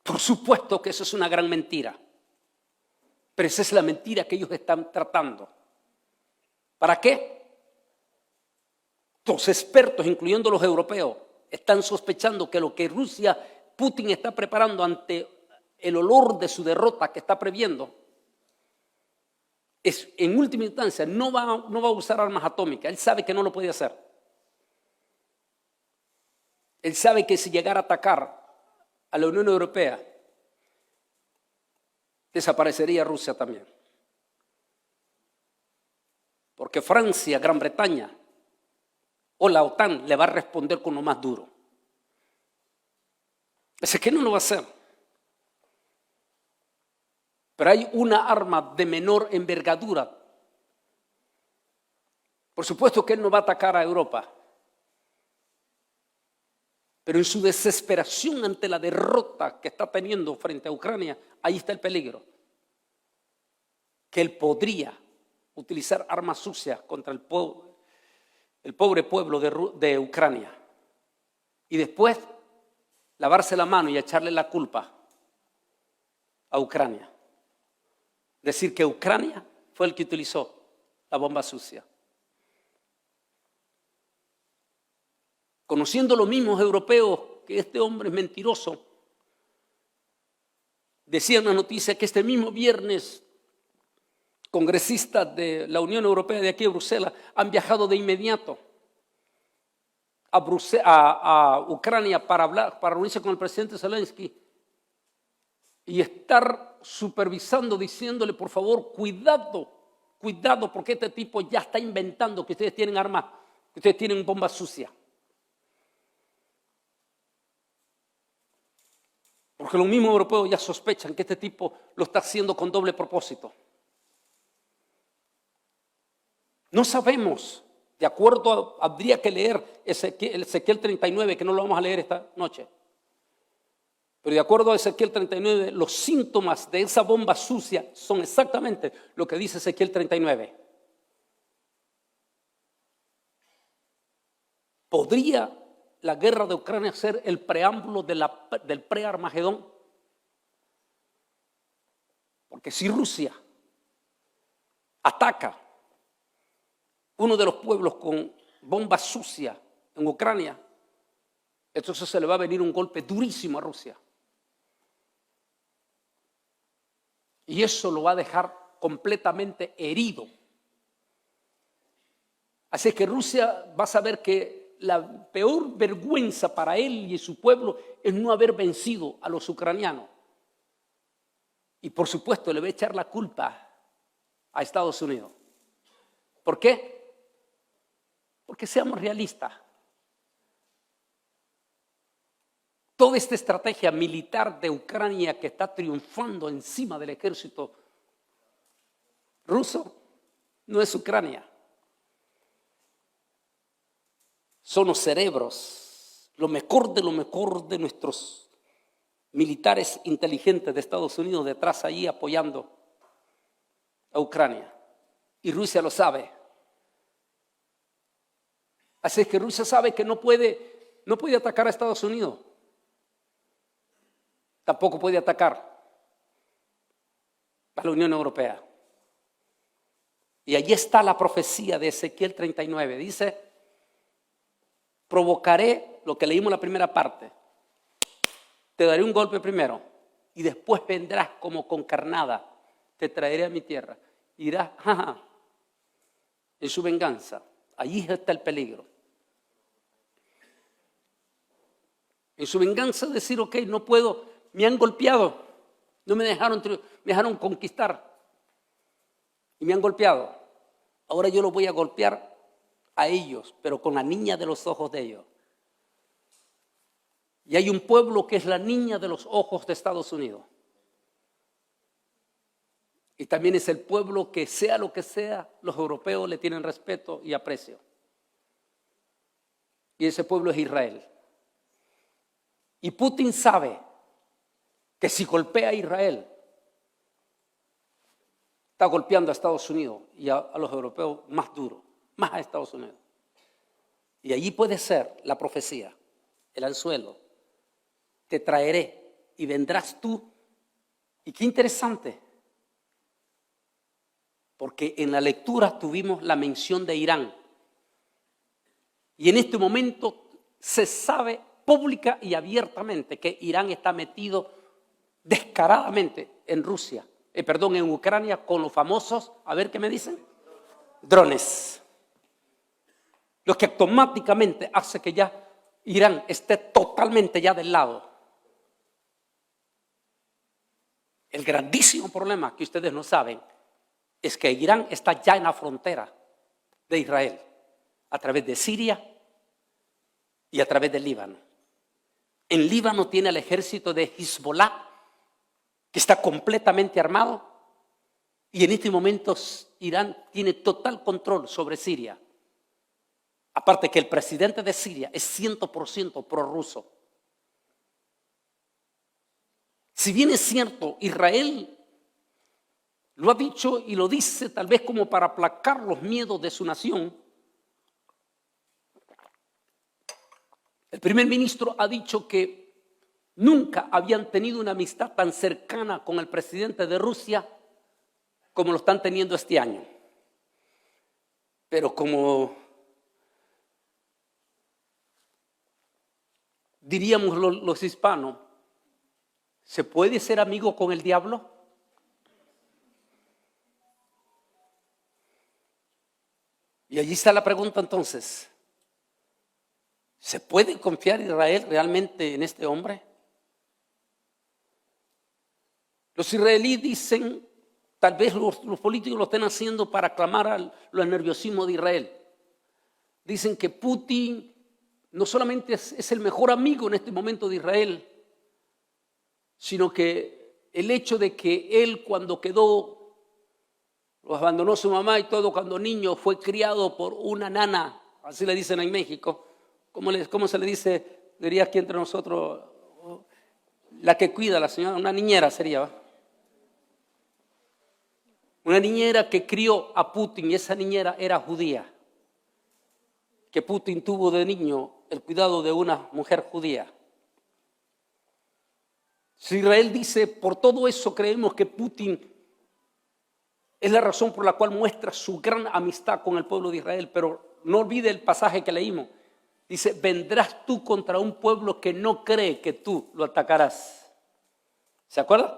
Por supuesto que eso es una gran mentira, pero esa es la mentira que ellos están tratando. ¿Para qué? Los expertos, incluyendo los europeos, están sospechando que lo que Putin está preparando ante el olor de su derrota que está previendo es, en última instancia, no va a usar armas atómicas. Él sabe que no lo puede hacer. Él sabe que si llegara a atacar a la Unión Europea, desaparecería Rusia también. Porque Francia, Gran Bretaña o la OTAN le va a responder con lo más duro. Así que no lo va a hacer. Pero hay una arma de menor envergadura. Por supuesto que él no va a atacar a Europa. Pero en su desesperación ante la derrota que está teniendo frente a Ucrania, ahí está el peligro. Que él podría utilizar armas sucias contra el pobre pueblo de Ucrania. Y después lavarse la mano y echarle la culpa a Ucrania. Decir que Ucrania fue el que utilizó la bomba sucia. Conociendo los mismos europeos que este hombre es mentiroso, decía una noticia que este mismo viernes congresistas de la Unión Europea de aquí de Bruselas han viajado de inmediato a Ucrania para reunirse con el presidente Zelensky y estar supervisando, diciéndole por favor, cuidado, porque este tipo ya está inventando que ustedes tienen armas, que ustedes tienen bombas sucias. Porque los mismos europeos ya sospechan que este tipo lo está haciendo con doble propósito. No sabemos, de acuerdo habría que leer Ezequiel 39, que no lo vamos a leer esta noche. Pero de acuerdo a Ezequiel 39, los síntomas de esa bomba sucia son exactamente lo que dice Ezequiel 39. ¿Podría la guerra de Ucrania ser el preámbulo del pre-Armagedón? Porque si Rusia ataca uno de los pueblos con bomba sucia en Ucrania, entonces se le va a venir un golpe durísimo a Rusia. Y eso lo va a dejar completamente herido. Así es que Rusia va a saber que la peor vergüenza para él y su pueblo es no haber vencido a los ucranianos. Y por supuesto le va a echar la culpa a Estados Unidos. ¿Por qué? Porque seamos realistas. Toda esta estrategia militar de Ucrania que está triunfando encima del ejército ruso no es Ucrania. Son los cerebros, lo mejor de nuestros militares inteligentes de Estados Unidos detrás ahí apoyando a Ucrania. Y Rusia lo sabe. Así es que Rusia sabe que no puede atacar a Estados Unidos. Tampoco puede atacar a la Unión Europea. Y allí está la profecía de Ezequiel 39. Dice, provocaré lo que leímos la primera parte. Te daré un golpe primero y después vendrás como con carnada. Te traeré a mi tierra. Y dirás, en su venganza. Allí está el peligro. En su venganza decir, ok, no puedo, me han golpeado, no me dejaron conquistar y me han golpeado. Ahora yo los voy a golpear a ellos, pero con la niña de los ojos de ellos. Y hay un pueblo que es la niña de los ojos de Estados Unidos. Y también es el pueblo que sea lo que sea, los europeos le tienen respeto y aprecio. Y ese pueblo es Israel. Y Putin sabe que si golpea a Israel, está golpeando a Estados Unidos y a los europeos más duro, más a Estados Unidos. Y allí puede ser la profecía, el anzuelo. Te traeré y vendrás tú. Y qué interesante, porque en la lectura tuvimos la mención de Irán. Y en este momento se sabe pública y abiertamente que Irán está metido descaradamente en Rusia, en Ucrania, con los famosos, a ver qué me dicen, drones. Lo que automáticamente hace que ya Irán esté totalmente ya del lado. El grandísimo problema que ustedes no saben es que Irán está ya en la frontera de Israel, a través de Siria y a través del Líbano. En Líbano tiene el ejército de Hezbollah, que está completamente armado, y en este momento Irán tiene total control sobre Siria. Aparte que el presidente de Siria es 100% prorruso. Si bien es cierto, Israel lo ha dicho y lo dice tal vez como para aplacar los miedos de su nación. El primer ministro ha dicho que nunca habían tenido una amistad tan cercana con el presidente de Rusia como lo están teniendo este año. Pero como diríamos los hispanos, ¿se puede ser amigo con el diablo? Y allí está la pregunta entonces. ¿Se puede confiar Israel realmente en este hombre? Los israelíes dicen, tal vez los políticos lo estén haciendo para aclamar al nerviosismo de Israel. Dicen que Putin no solamente es el mejor amigo en este momento de Israel, sino que el hecho de que él cuando lo abandonó su mamá y todo, cuando niño fue criado por una nana, así le dicen en México. ¿Cómo se le dice? Diría aquí entre nosotros, la que cuida, la señora, una niñera sería, ¿va? Una niñera que crió a Putin, y esa niñera era judía. Que Putin tuvo de niño el cuidado de una mujer judía. Si Israel dice, por todo eso creemos que Putin es la razón por la cual muestra su gran amistad con el pueblo de Israel, pero no olvide el pasaje que leímos. Dice, vendrás tú contra un pueblo que no cree que tú lo atacarás. ¿Se acuerda?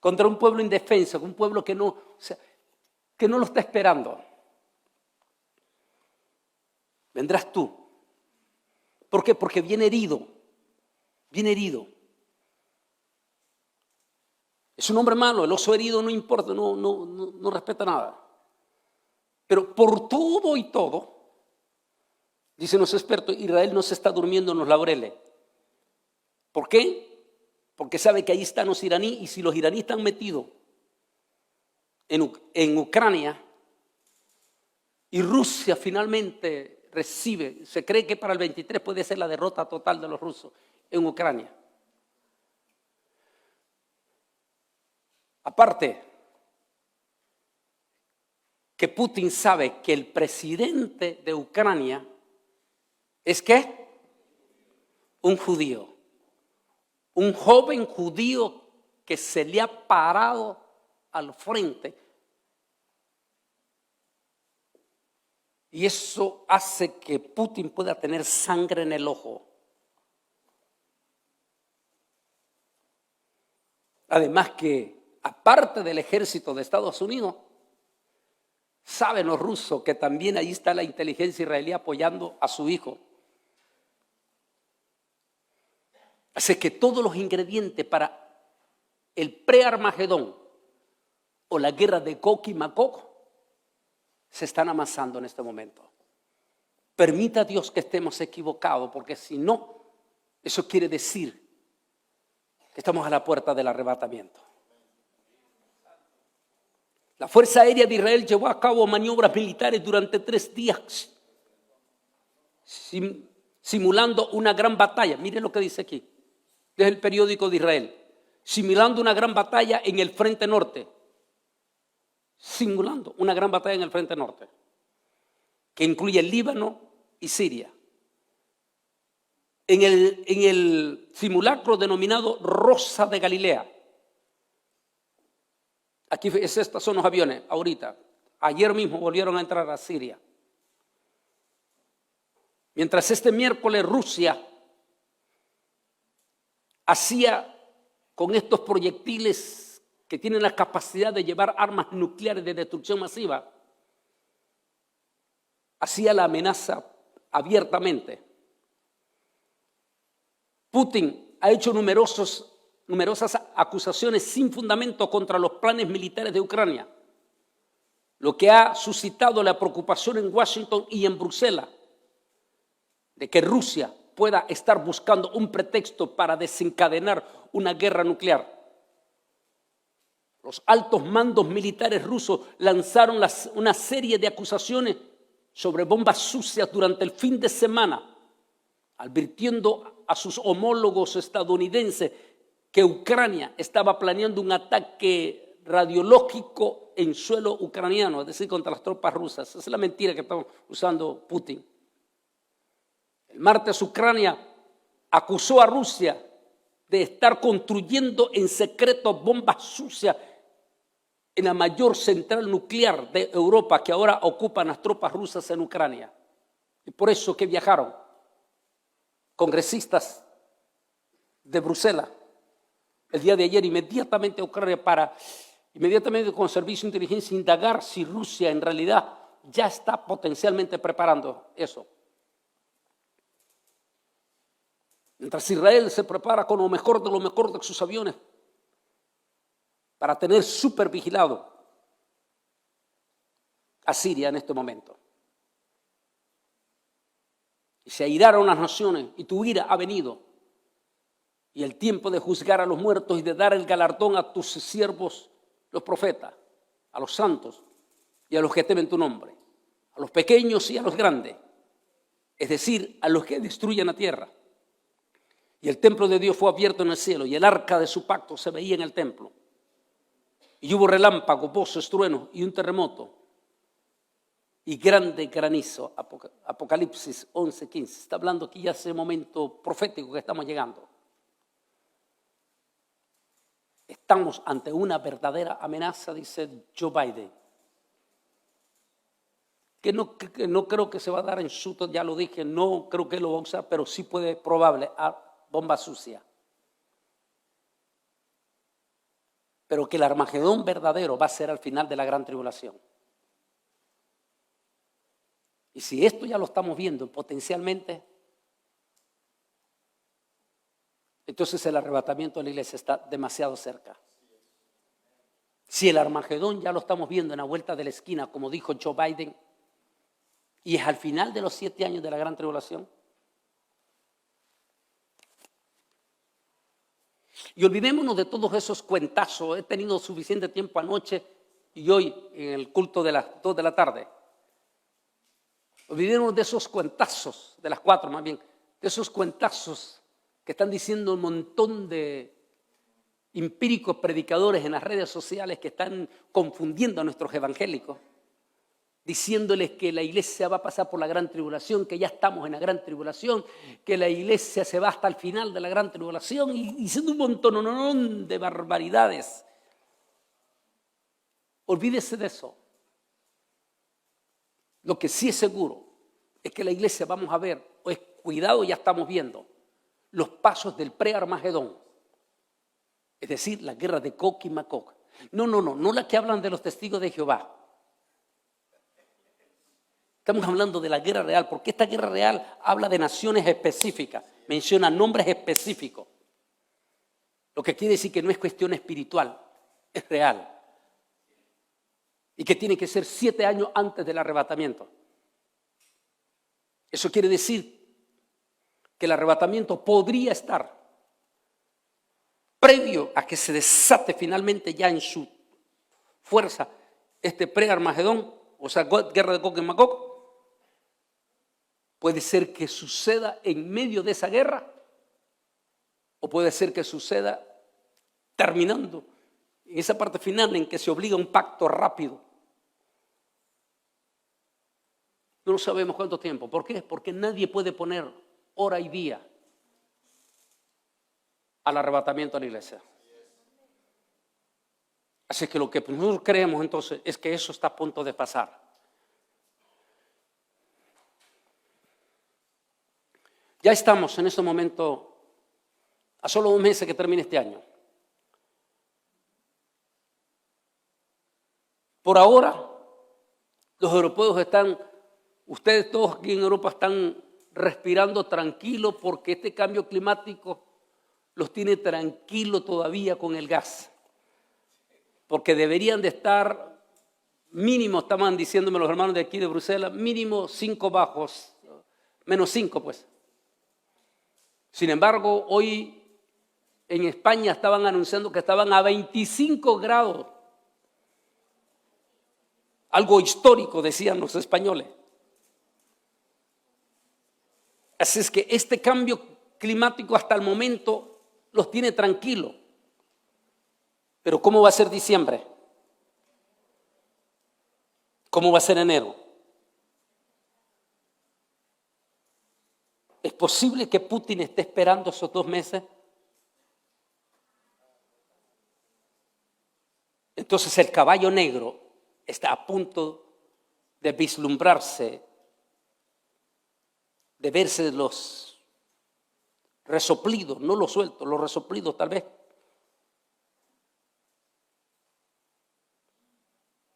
Contra un pueblo indefenso, un pueblo que no lo está esperando. Vendrás tú. ¿Por qué? Porque viene herido. Viene herido. Es un hombre malo, el oso herido no importa, no respeta nada. Pero por todo y todo, dicen los expertos, Israel no se está durmiendo en los laureles. ¿Por qué? Porque sabe que ahí están los iraníes, y si los iraníes están metidos en Ucrania y Rusia finalmente recibe, se cree que para el 23 puede ser la derrota total de los rusos en Ucrania. Aparte, que Putin sabe que el presidente de Ucrania es ¿qué? Un judío. Un joven judío que se le ha parado al frente. Y eso hace que Putin pueda tener sangre en el ojo. Además que, aparte del ejército de Estados Unidos, saben los rusos que también ahí está la inteligencia israelí apoyando a su hijo. Así que todos los ingredientes para el pre-Armagedón o la guerra de Gog y Magog se están amasando en este momento. Permita Dios que estemos equivocados, porque si no, eso quiere decir que estamos a la puerta del arrebatamiento. La Fuerza Aérea de Israel llevó a cabo maniobras militares durante 3 días, simulando una gran batalla. Mire lo que dice aquí, desde el periódico de Israel. Simulando una gran batalla en el frente norte. Simulando una gran batalla en el frente norte, que incluye el Líbano y Siria. en el simulacro denominado Rosa de Galilea. Aquí estos son los aviones, ahorita. Ayer mismo volvieron a entrar a Siria. Mientras este miércoles Rusia hacía con estos proyectiles que tienen la capacidad de llevar armas nucleares de destrucción masiva, hacía la amenaza abiertamente. Putin ha hecho numerosas acusaciones sin fundamento contra los planes militares de Ucrania, lo que ha suscitado la preocupación en Washington y en Bruselas de que Rusia pueda estar buscando un pretexto para desencadenar una guerra nuclear. Los altos mandos militares rusos lanzaron una serie de acusaciones sobre bombas sucias durante el fin de semana, advirtiendo a sus homólogos estadounidenses que Ucrania estaba planeando un ataque radiológico en suelo ucraniano, es decir, contra las tropas rusas. Esa es la mentira que está usando Putin. El martes Ucrania acusó a Rusia de estar construyendo en secreto bombas sucias en la mayor central nuclear de Europa que ahora ocupan las tropas rusas en Ucrania. Y por eso que viajaron congresistas de Bruselas el día de ayer inmediatamente a Ucrania para inmediatamente con el servicio de inteligencia indagar si Rusia en realidad ya está potencialmente preparando eso. Mientras Israel se prepara con lo mejor de sus aviones para tener súper vigilado a Siria en este momento. Y se airaron las naciones y tu ira ha venido. Y el tiempo de juzgar a los muertos y de dar el galardón a tus siervos, los profetas, a los santos y a los que temen tu nombre, a los pequeños y a los grandes, es decir, a los que destruyen la tierra. Y el templo de Dios fue abierto en el cielo y el arca de su pacto se veía en el templo. Y hubo relámpagos, voces, truenos y un terremoto y grande granizo. Apocalipsis 11:15. Está hablando aquí ya ese momento profético que estamos llegando. Estamos ante una verdadera amenaza, dice Joe Biden, que no creo que se va a dar en su, ya lo dije, no creo que lo va a usar, pero sí puede probable a bomba sucia. Pero que el Armagedón verdadero va a ser al final de la gran tribulación. Y si esto ya lo estamos viendo potencialmente, entonces el arrebatamiento de la iglesia está demasiado cerca. Si el Armagedón ya lo estamos viendo en la vuelta de la esquina, como dijo Joe Biden, y es al final de los 7 años de la gran tribulación. Y olvidémonos de todos esos cuentazos. He tenido suficiente tiempo anoche y hoy en el culto de las 2 de la tarde. Olvidémonos de esos cuentazos, de las 4 más bien, de esos cuentazos que están diciendo un montón de empíricos predicadores en las redes sociales que están confundiendo a nuestros evangélicos, diciéndoles que la iglesia va a pasar por la gran tribulación, que ya estamos en la gran tribulación, que la iglesia se va hasta el final de la gran tribulación y diciendo un montón de barbaridades. Olvídese de eso. Lo que sí es seguro es que la iglesia vamos a ver, cuidado, ya estamos viendo los pasos del pre-Armagedón, es decir, la guerra de Gog y Magog. No la que hablan de los testigos de Jehová. Estamos hablando de la guerra real, porque esta guerra real habla de naciones específicas, menciona nombres específicos. Lo que quiere decir que no es cuestión espiritual, es real. Y que tiene que ser 7 años antes del arrebatamiento. Eso quiere decir que el arrebatamiento podría estar previo a que se desate finalmente ya en su fuerza este pre-Armagedón, o sea, guerra de Gog y Magog. Puede ser que suceda en medio de esa guerra o puede ser que suceda terminando en esa parte final en que se obliga a un pacto rápido. No sabemos cuánto tiempo. ¿Por qué? Porque nadie puede poner hora y día. al arrebatamiento de la iglesia. Así que lo que nosotros creemos entonces es que eso está a punto de pasar. Ya estamos en este momento a solo 2 meses que termine este año. Por ahora, los europeos ustedes todos aquí en Europa están respirando tranquilo porque este cambio climático los tiene tranquilos todavía con el gas. Porque deberían de estar mínimo, estaban diciéndome los hermanos de aquí de Bruselas, mínimo 5 bajos, menos 5 pues. Sin embargo, hoy en España estaban anunciando que estaban a 25 grados. Algo histórico, decían los españoles. Así es que este cambio climático hasta el momento los tiene tranquilos. Pero ¿cómo va a ser diciembre? ¿Cómo va a ser enero? ¿Es posible que Putin esté esperando esos 2 meses? Entonces el caballo negro está a punto de vislumbrarse, de verse los resoplidos, no los sueltos, los resoplidos tal vez.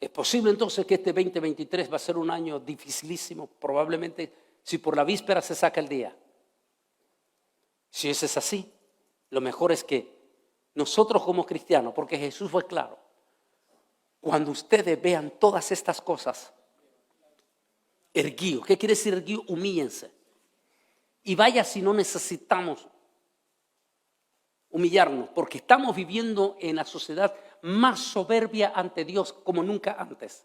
Es posible entonces que este 2023 va a ser un año dificilísimo, probablemente si por la víspera se saca el día. Si eso es así, lo mejor es que nosotros como cristianos, porque Jesús fue claro, cuando ustedes vean todas estas cosas, erguíos. ¿Qué quiere decir erguíos? Humíllense. Y vaya si no necesitamos humillarnos, porque estamos viviendo en la sociedad más soberbia ante Dios como nunca antes.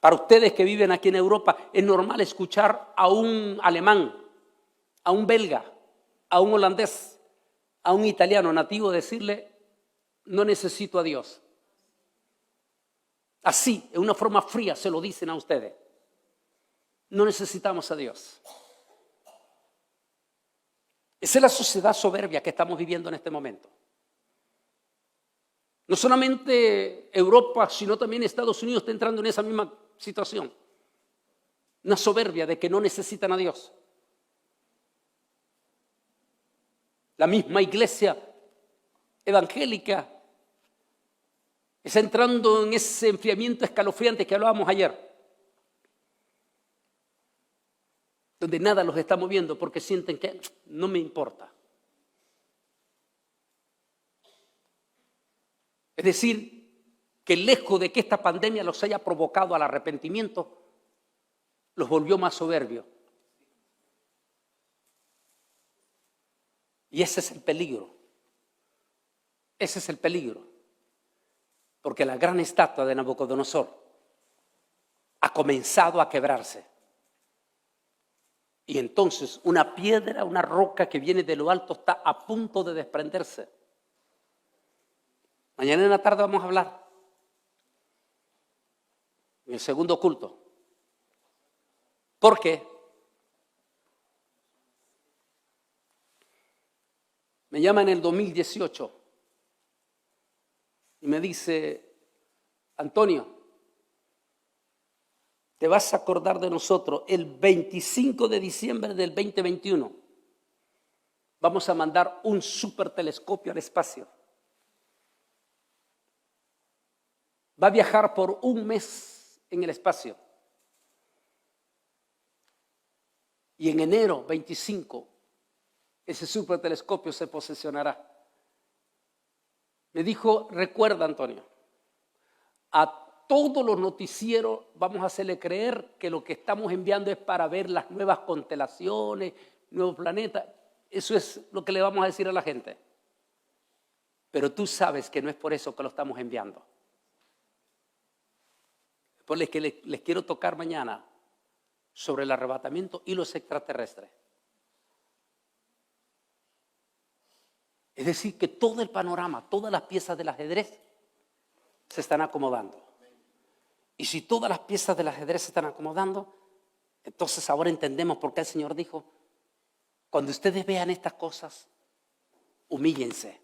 Para ustedes que viven aquí en Europa, es normal escuchar a un alemán, a un belga, a un holandés, a un italiano nativo decirle, no necesito a Dios. Así, en una forma fría, se lo dicen a ustedes. No necesitamos a Dios. Esa es la sociedad soberbia que estamos viviendo en este momento. No solamente Europa, sino también Estados Unidos está entrando en esa misma situación. Una soberbia de que no necesitan a Dios. La misma iglesia evangélica está entrando en ese enfriamiento escalofriante que hablábamos ayer. Donde nada los está moviendo porque sienten que no me importa. Es decir, que lejos de que esta pandemia los haya provocado al arrepentimiento, los volvió más soberbios. Y ese es el peligro. Ese es el peligro. Porque la gran estatua de Nabucodonosor ha comenzado a quebrarse. Y entonces una piedra, una roca que viene de lo alto está a punto de desprenderse. Mañana en la tarde vamos a hablar. En el segundo culto. ¿Por qué? Me llama en el 2018 y me dice, Antonio, te vas a acordar de nosotros el 25 de diciembre del 2021. Vamos a mandar un supertelescopio al espacio. Va a viajar por 1 mes en el espacio. Y en enero 25, ese supertelescopio se posesionará. Me dijo, recuerda, Antonio, a todos los noticieros vamos a hacerle creer que lo que estamos enviando es para ver las nuevas constelaciones, nuevos planetas. Eso es lo que le vamos a decir a la gente. Pero tú sabes que no es por eso que lo estamos enviando. Por lo que les quiero tocar mañana sobre el arrebatamiento y los extraterrestres. Es decir, que todo el panorama, todas las piezas del ajedrez se están acomodando. Y si todas las piezas del ajedrez se están acomodando, entonces ahora entendemos por qué el Señor dijo, cuando ustedes vean estas cosas, humíllense.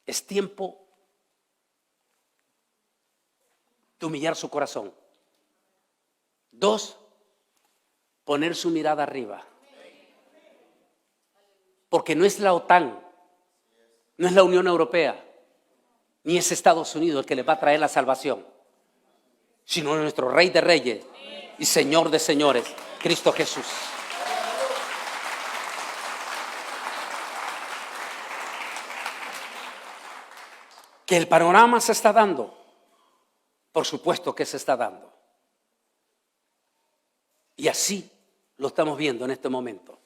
Es tiempo de humillar su corazón. 2, poner su mirada arriba. Porque no es la OTAN, no es la Unión Europea, ni es Estados Unidos el que les va a traer la salvación, sino nuestro Rey de Reyes y Señor de Señores, Cristo Jesús. Que el panorama se está dando, por supuesto que se está dando. Y así lo estamos viendo en este momento.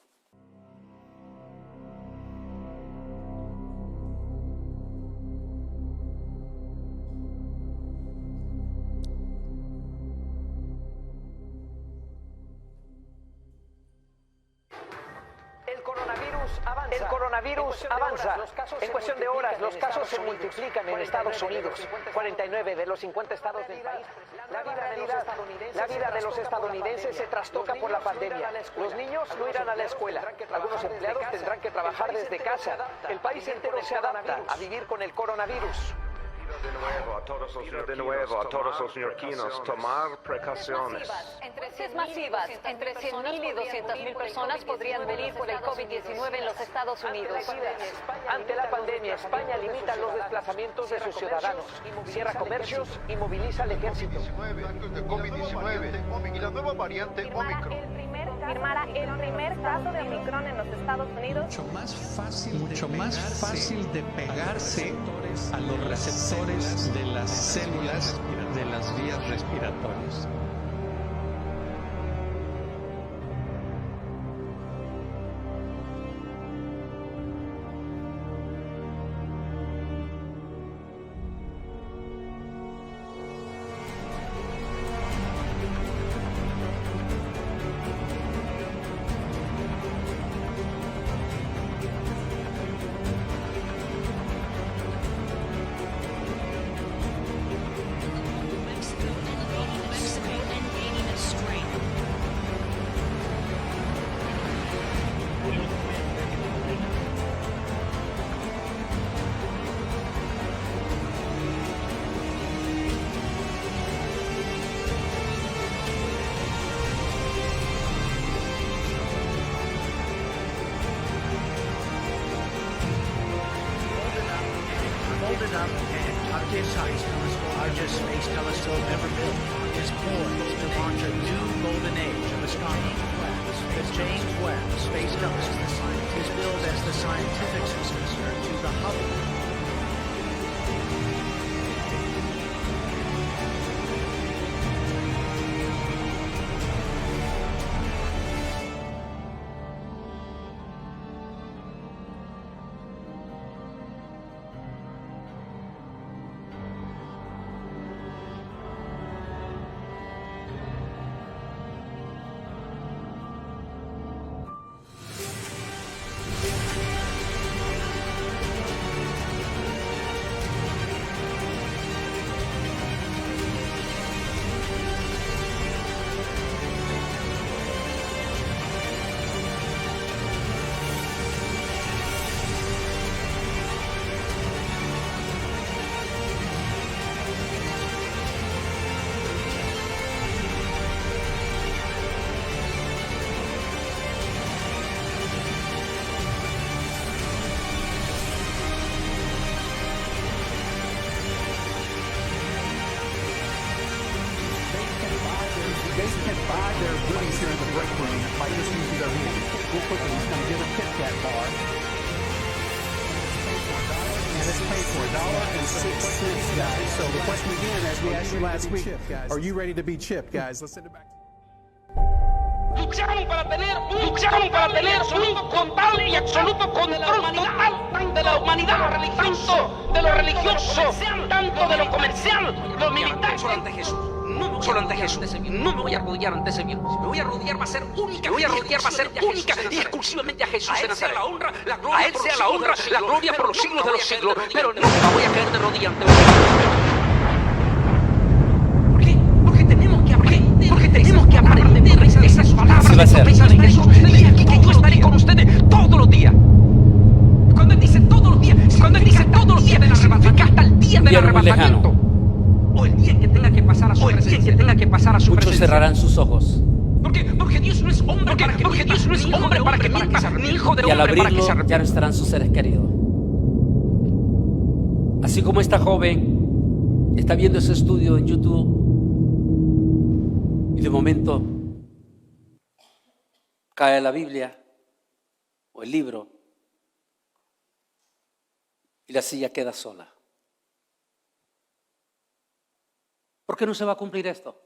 El coronavirus avanza. En cuestión de horas, los casos se multiplican en Estados Unidos. 49 de los 50 estados del país. La vida de los estadounidenses se trastoca por la pandemia. Los niños no irán a la escuela. Algunos empleados tendrán que trabajar desde casa. El país entero se adapta a vivir con el coronavirus. De nuevo a todos los neoyorquinos tomar precauciones. Entre masivas, entre 100.000 y 200.000 personas podrían morir por el COVID-19 en los Estados Unidos. Ante la pandemia, España limita los desplazamientos de sus ciudadanos, cierra comercios y moviliza al ejército. Actos de COVID-19 y la nueva variante Omicron. Firmara el primer caso de Omicron en los Estados Unidos. Mucho más fácil de pegarse a los receptores de las células de las vías respiratorias. Largest space telescope ever built is poised to launch a new golden age of astronomy. The James Webb Space Telescope is billed as the scientific successor to the Hubble. They can buy their goodies here in the break room by just using their hands. Real quickly, he's going to get a Kit Kat bar. And it's paid for $1.06, guys. So the question again, as we asked you last week, are you ready to be chipped, guys? Let's send it back. Luchamos para tener un total y absoluto control total de la humanidad, tanto de lo religioso, tanto de lo comercial, lo militar. Ante Jesús. No solo ante Jesús, no me voy a arrodillar ante ese Dios. Si me voy a arrodillar va a ser única, y exclusivamente a Jesús de Nazaret. A Él sea la honra, la gloria por los siglos de los siglos. Pero nunca voy a caer de rodillas ante Dios. ¿Por qué? Porque tenemos que aprender esas palabras de promesa de Jesús. Y aquí que yo estaré con ustedes todos los días. Cuando Él dice todos los días, cuando Él dice todos los días del arrebatamiento, hasta el día del Invierno muy arrebatamiento, o el día en que tenga que pasar a su Muchos presencia. cerrarán sus ojos. Porque Dios no es hombre para que mienta, ni hijo de Y al hombre para que abrirlo se arrepienta. ya no estarán sus seres queridos. Así como esta joven está viendo ese estudio en YouTube y de momento cae la Biblia o el libro y la silla queda sola. ¿Por qué no se va a cumplir esto?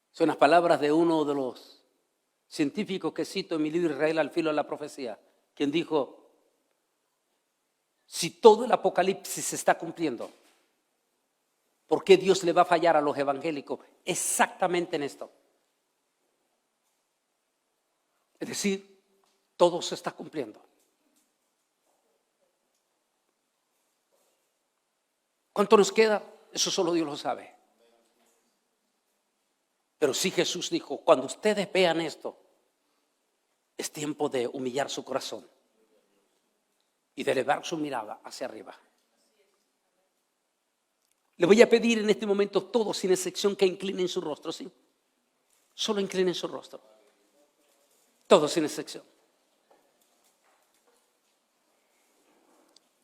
Son las palabras de uno de los científicos que cito en mi libro Israel al filo de la profecía, quien dijo: si todo el apocalipsis se está cumpliendo, ¿por qué Dios le va a fallar a los evangélicos exactamente en esto? Es decir, todo se está cumpliendo. ¿Cuánto nos queda? Eso solo Dios lo sabe. Pero sí Jesús dijo: cuando ustedes vean esto, es tiempo de humillar su corazón y de elevar su mirada hacia arriba. Le voy a pedir en este momento, todos sin excepción, que inclinen su rostro, ¿sí? Solo inclinen su rostro. Todos sin excepción.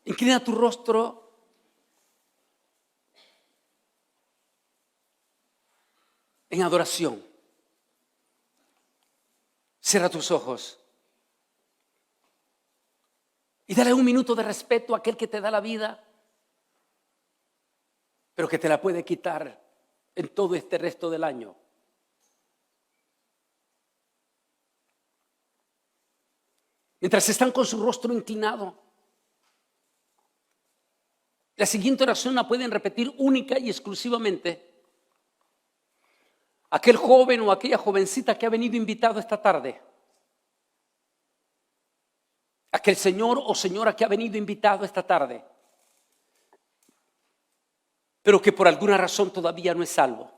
Inclina tu rostro. En adoración. Cierra tus ojos. Y dale un minuto de respeto a aquel que te da la vida, pero que te la puede quitar en todo este resto del año. Mientras están con su rostro inclinado, la siguiente oración la pueden repetir única y exclusivamente aquel joven o aquella jovencita que ha venido invitado esta tarde. Aquel señor o señora que ha venido invitado esta tarde, pero que por alguna razón todavía no es salvo.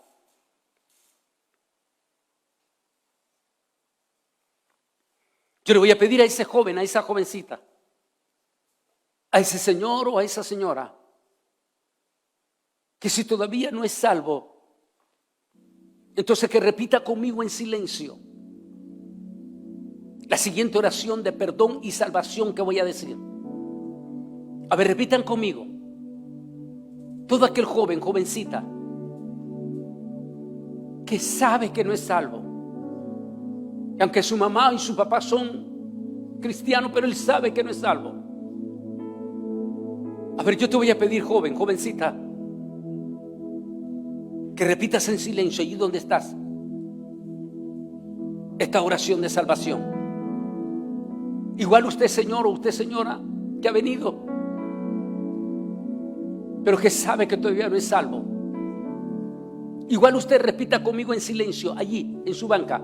Yo le voy a pedir a ese joven, a esa jovencita, a ese señor o a esa señora, que si todavía no es salvo, entonces que repita conmigo en silencio la siguiente oración de perdón y salvación que voy a decir. A ver, repitan conmigo. Todo aquel joven, jovencita, que sabe que no es salvo, que aunque su mamá y su papá son cristianos, pero él sabe que no es salvo. A ver, yo te voy a pedir, joven, jovencita, que repitas en silencio allí donde estás esta oración de salvación. Igual usted, señor, o usted, señora, que ha venido, pero que sabe que todavía no es salvo. Igual usted repita conmigo en silencio allí en su banca,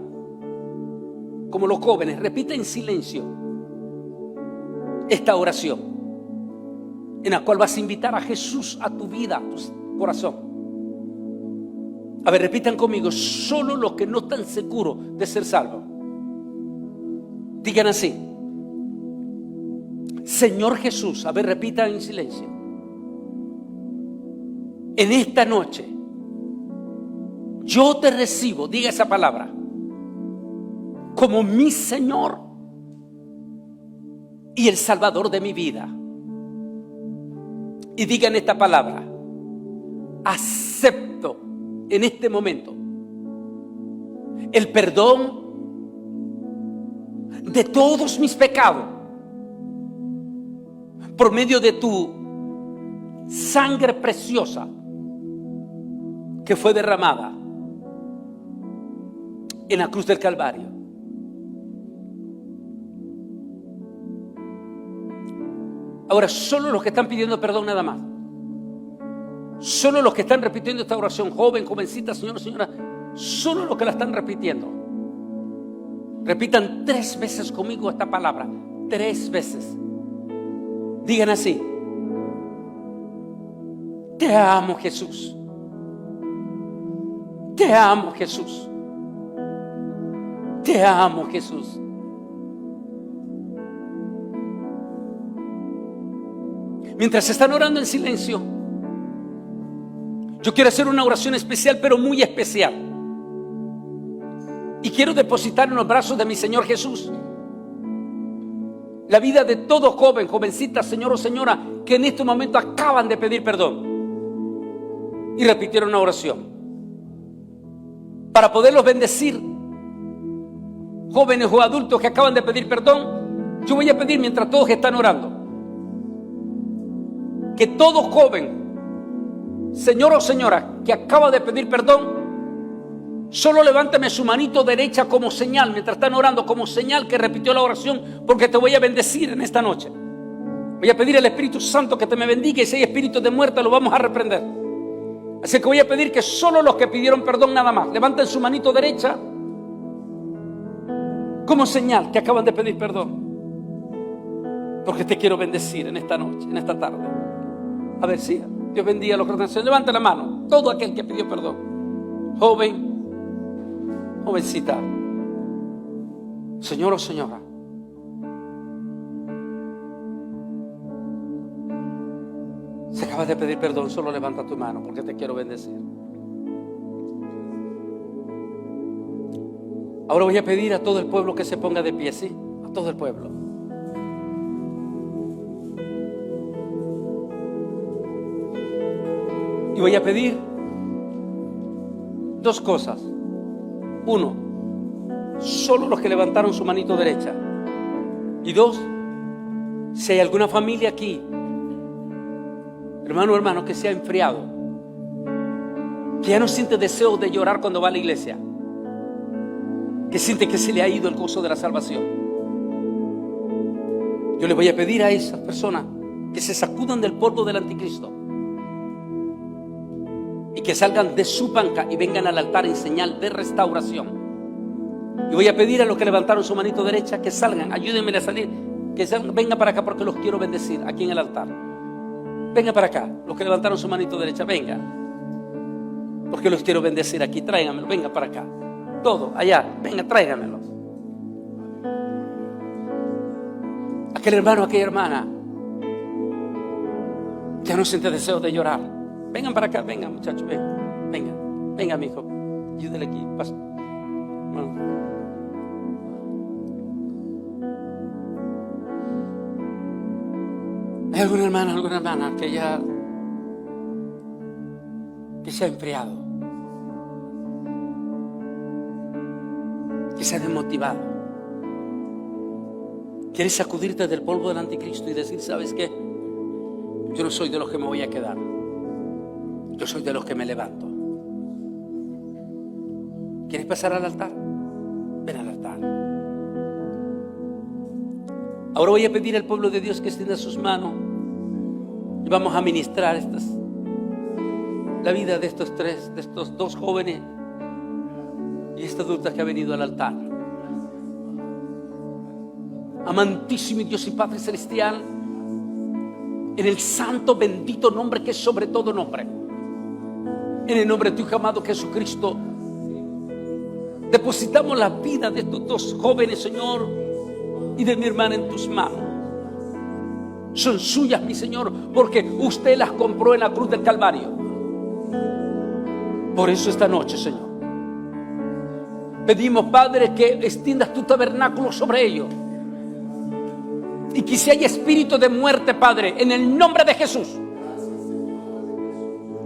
como los jóvenes, repita en silencio esta oración en la cual vas a invitar a Jesús a tu vida, a tu corazón. A ver, repitan conmigo, solo los que no están seguros de ser salvos. Digan así: Señor Jesús, a ver, repitan en silencio. En esta noche, yo te recibo, diga esa palabra, como mi Señor y el Salvador de mi vida. Y digan esta palabra: acepto en este momento el perdón de todos mis pecados por medio de tu sangre preciosa que fue derramada en la cruz del Calvario. Ahora, solo los que están pidiendo perdón nada más, solo los que están repitiendo esta oración, joven, jovencita, señor, señora, solo los que la están repitiendo, repitan 3 veces conmigo esta palabra, 3 veces. Digan así: te amo, Jesús. Te amo, Jesús. Te amo, Jesús. Mientras están orando en silencio, yo quiero hacer una oración especial, pero muy especial. Y quiero depositar en los brazos de mi Señor Jesús la vida de todo joven, jovencita, señor o señora, que en este momento acaban de pedir perdón y repitieron una oración. Para poderlos bendecir, jóvenes o adultos que acaban de pedir perdón, yo voy a pedir mientras todos están orando, que todo joven, señor o señora, que acaba de pedir perdón, solo levántame su manito derecha como señal, mientras están orando, como señal que repitió la oración, porque te voy a bendecir en esta noche. Voy a pedir al Espíritu Santo que te me bendiga, y si hay espíritu de muerte lo vamos a reprender. Así que voy a pedir que solo los que pidieron perdón nada más levanten su manito derecha como señal que acaban de pedir perdón, porque te quiero bendecir en esta noche, en esta tarde. A ver, sí, Dios bendiga a los que están. Levante la mano, todo aquel que pidió perdón. Joven, jovencita, señor o señora, si acabas de pedir perdón, solo levanta tu mano porque te quiero bendecir. Ahora voy a pedir a todo el pueblo que se ponga de pie, ¿sí? A todo el pueblo. Y voy a pedir dos cosas. Uno, solo los que levantaron su manito derecha. Y dos, si hay alguna familia aquí, hermano o hermano, que se ha enfriado, que ya no siente deseo de llorar cuando va a la iglesia, que siente que se le ha ido el gozo de la salvación, yo le voy a pedir a esas personas que se sacudan del polvo del anticristo y que salgan de su banca y vengan al altar en señal de restauración. Y voy a pedir a los que levantaron su manito derecha que salgan, ayúdenme a salir, que salgan, vengan para acá porque los quiero bendecir aquí en el altar. Venga para acá, los que levantaron su manito derecha, venga, porque los quiero bendecir aquí, tráiganmelo, venga para acá, todo, allá, venga, tráiganmelos. Aquel hermano, aquella hermana, ya no siente deseo de llorar, vengan para acá, venga muchachos, venga mi hijo, ayúdele aquí, pasa. Bueno. Hay alguna hermana que ya se ha enfriado, que se ha desmotivado. Quieres sacudirte del polvo del anticristo y decir, ¿sabes qué? Yo no soy de los que me voy a quedar, yo soy de los que me levanto. ¿Quieres pasar al altar? Ven al altar. Ahora voy a pedir al pueblo de Dios que extienda sus manos y vamos a ministrar la vida de estos dos jóvenes y esta adulta que ha venido al altar. Amantísimo Dios y Padre Celestial, en el santo bendito nombre que es sobre todo nombre, en el nombre de tu Hijo amado Jesucristo, depositamos la vida de estos dos jóvenes, Señor, y de mi hermana en tus manos. Son suyas, mi Señor, porque usted las compró en la cruz del Calvario. Por eso esta noche, Señor, pedimos, Padre, que extiendas tu tabernáculo sobre ellos, y que si hay espíritu de muerte, Padre, en el nombre de Jesús,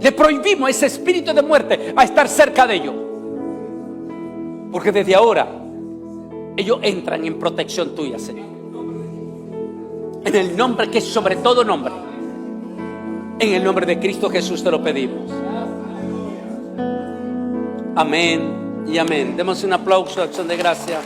le prohibimos ese espíritu de muerte a estar cerca de ellos, porque desde ahora ellos entran en protección tuya, Señor. En el nombre que es sobre todo nombre, en el nombre de Cristo Jesús te lo pedimos. Amén y amén. Demos un aplauso de acción de gracia.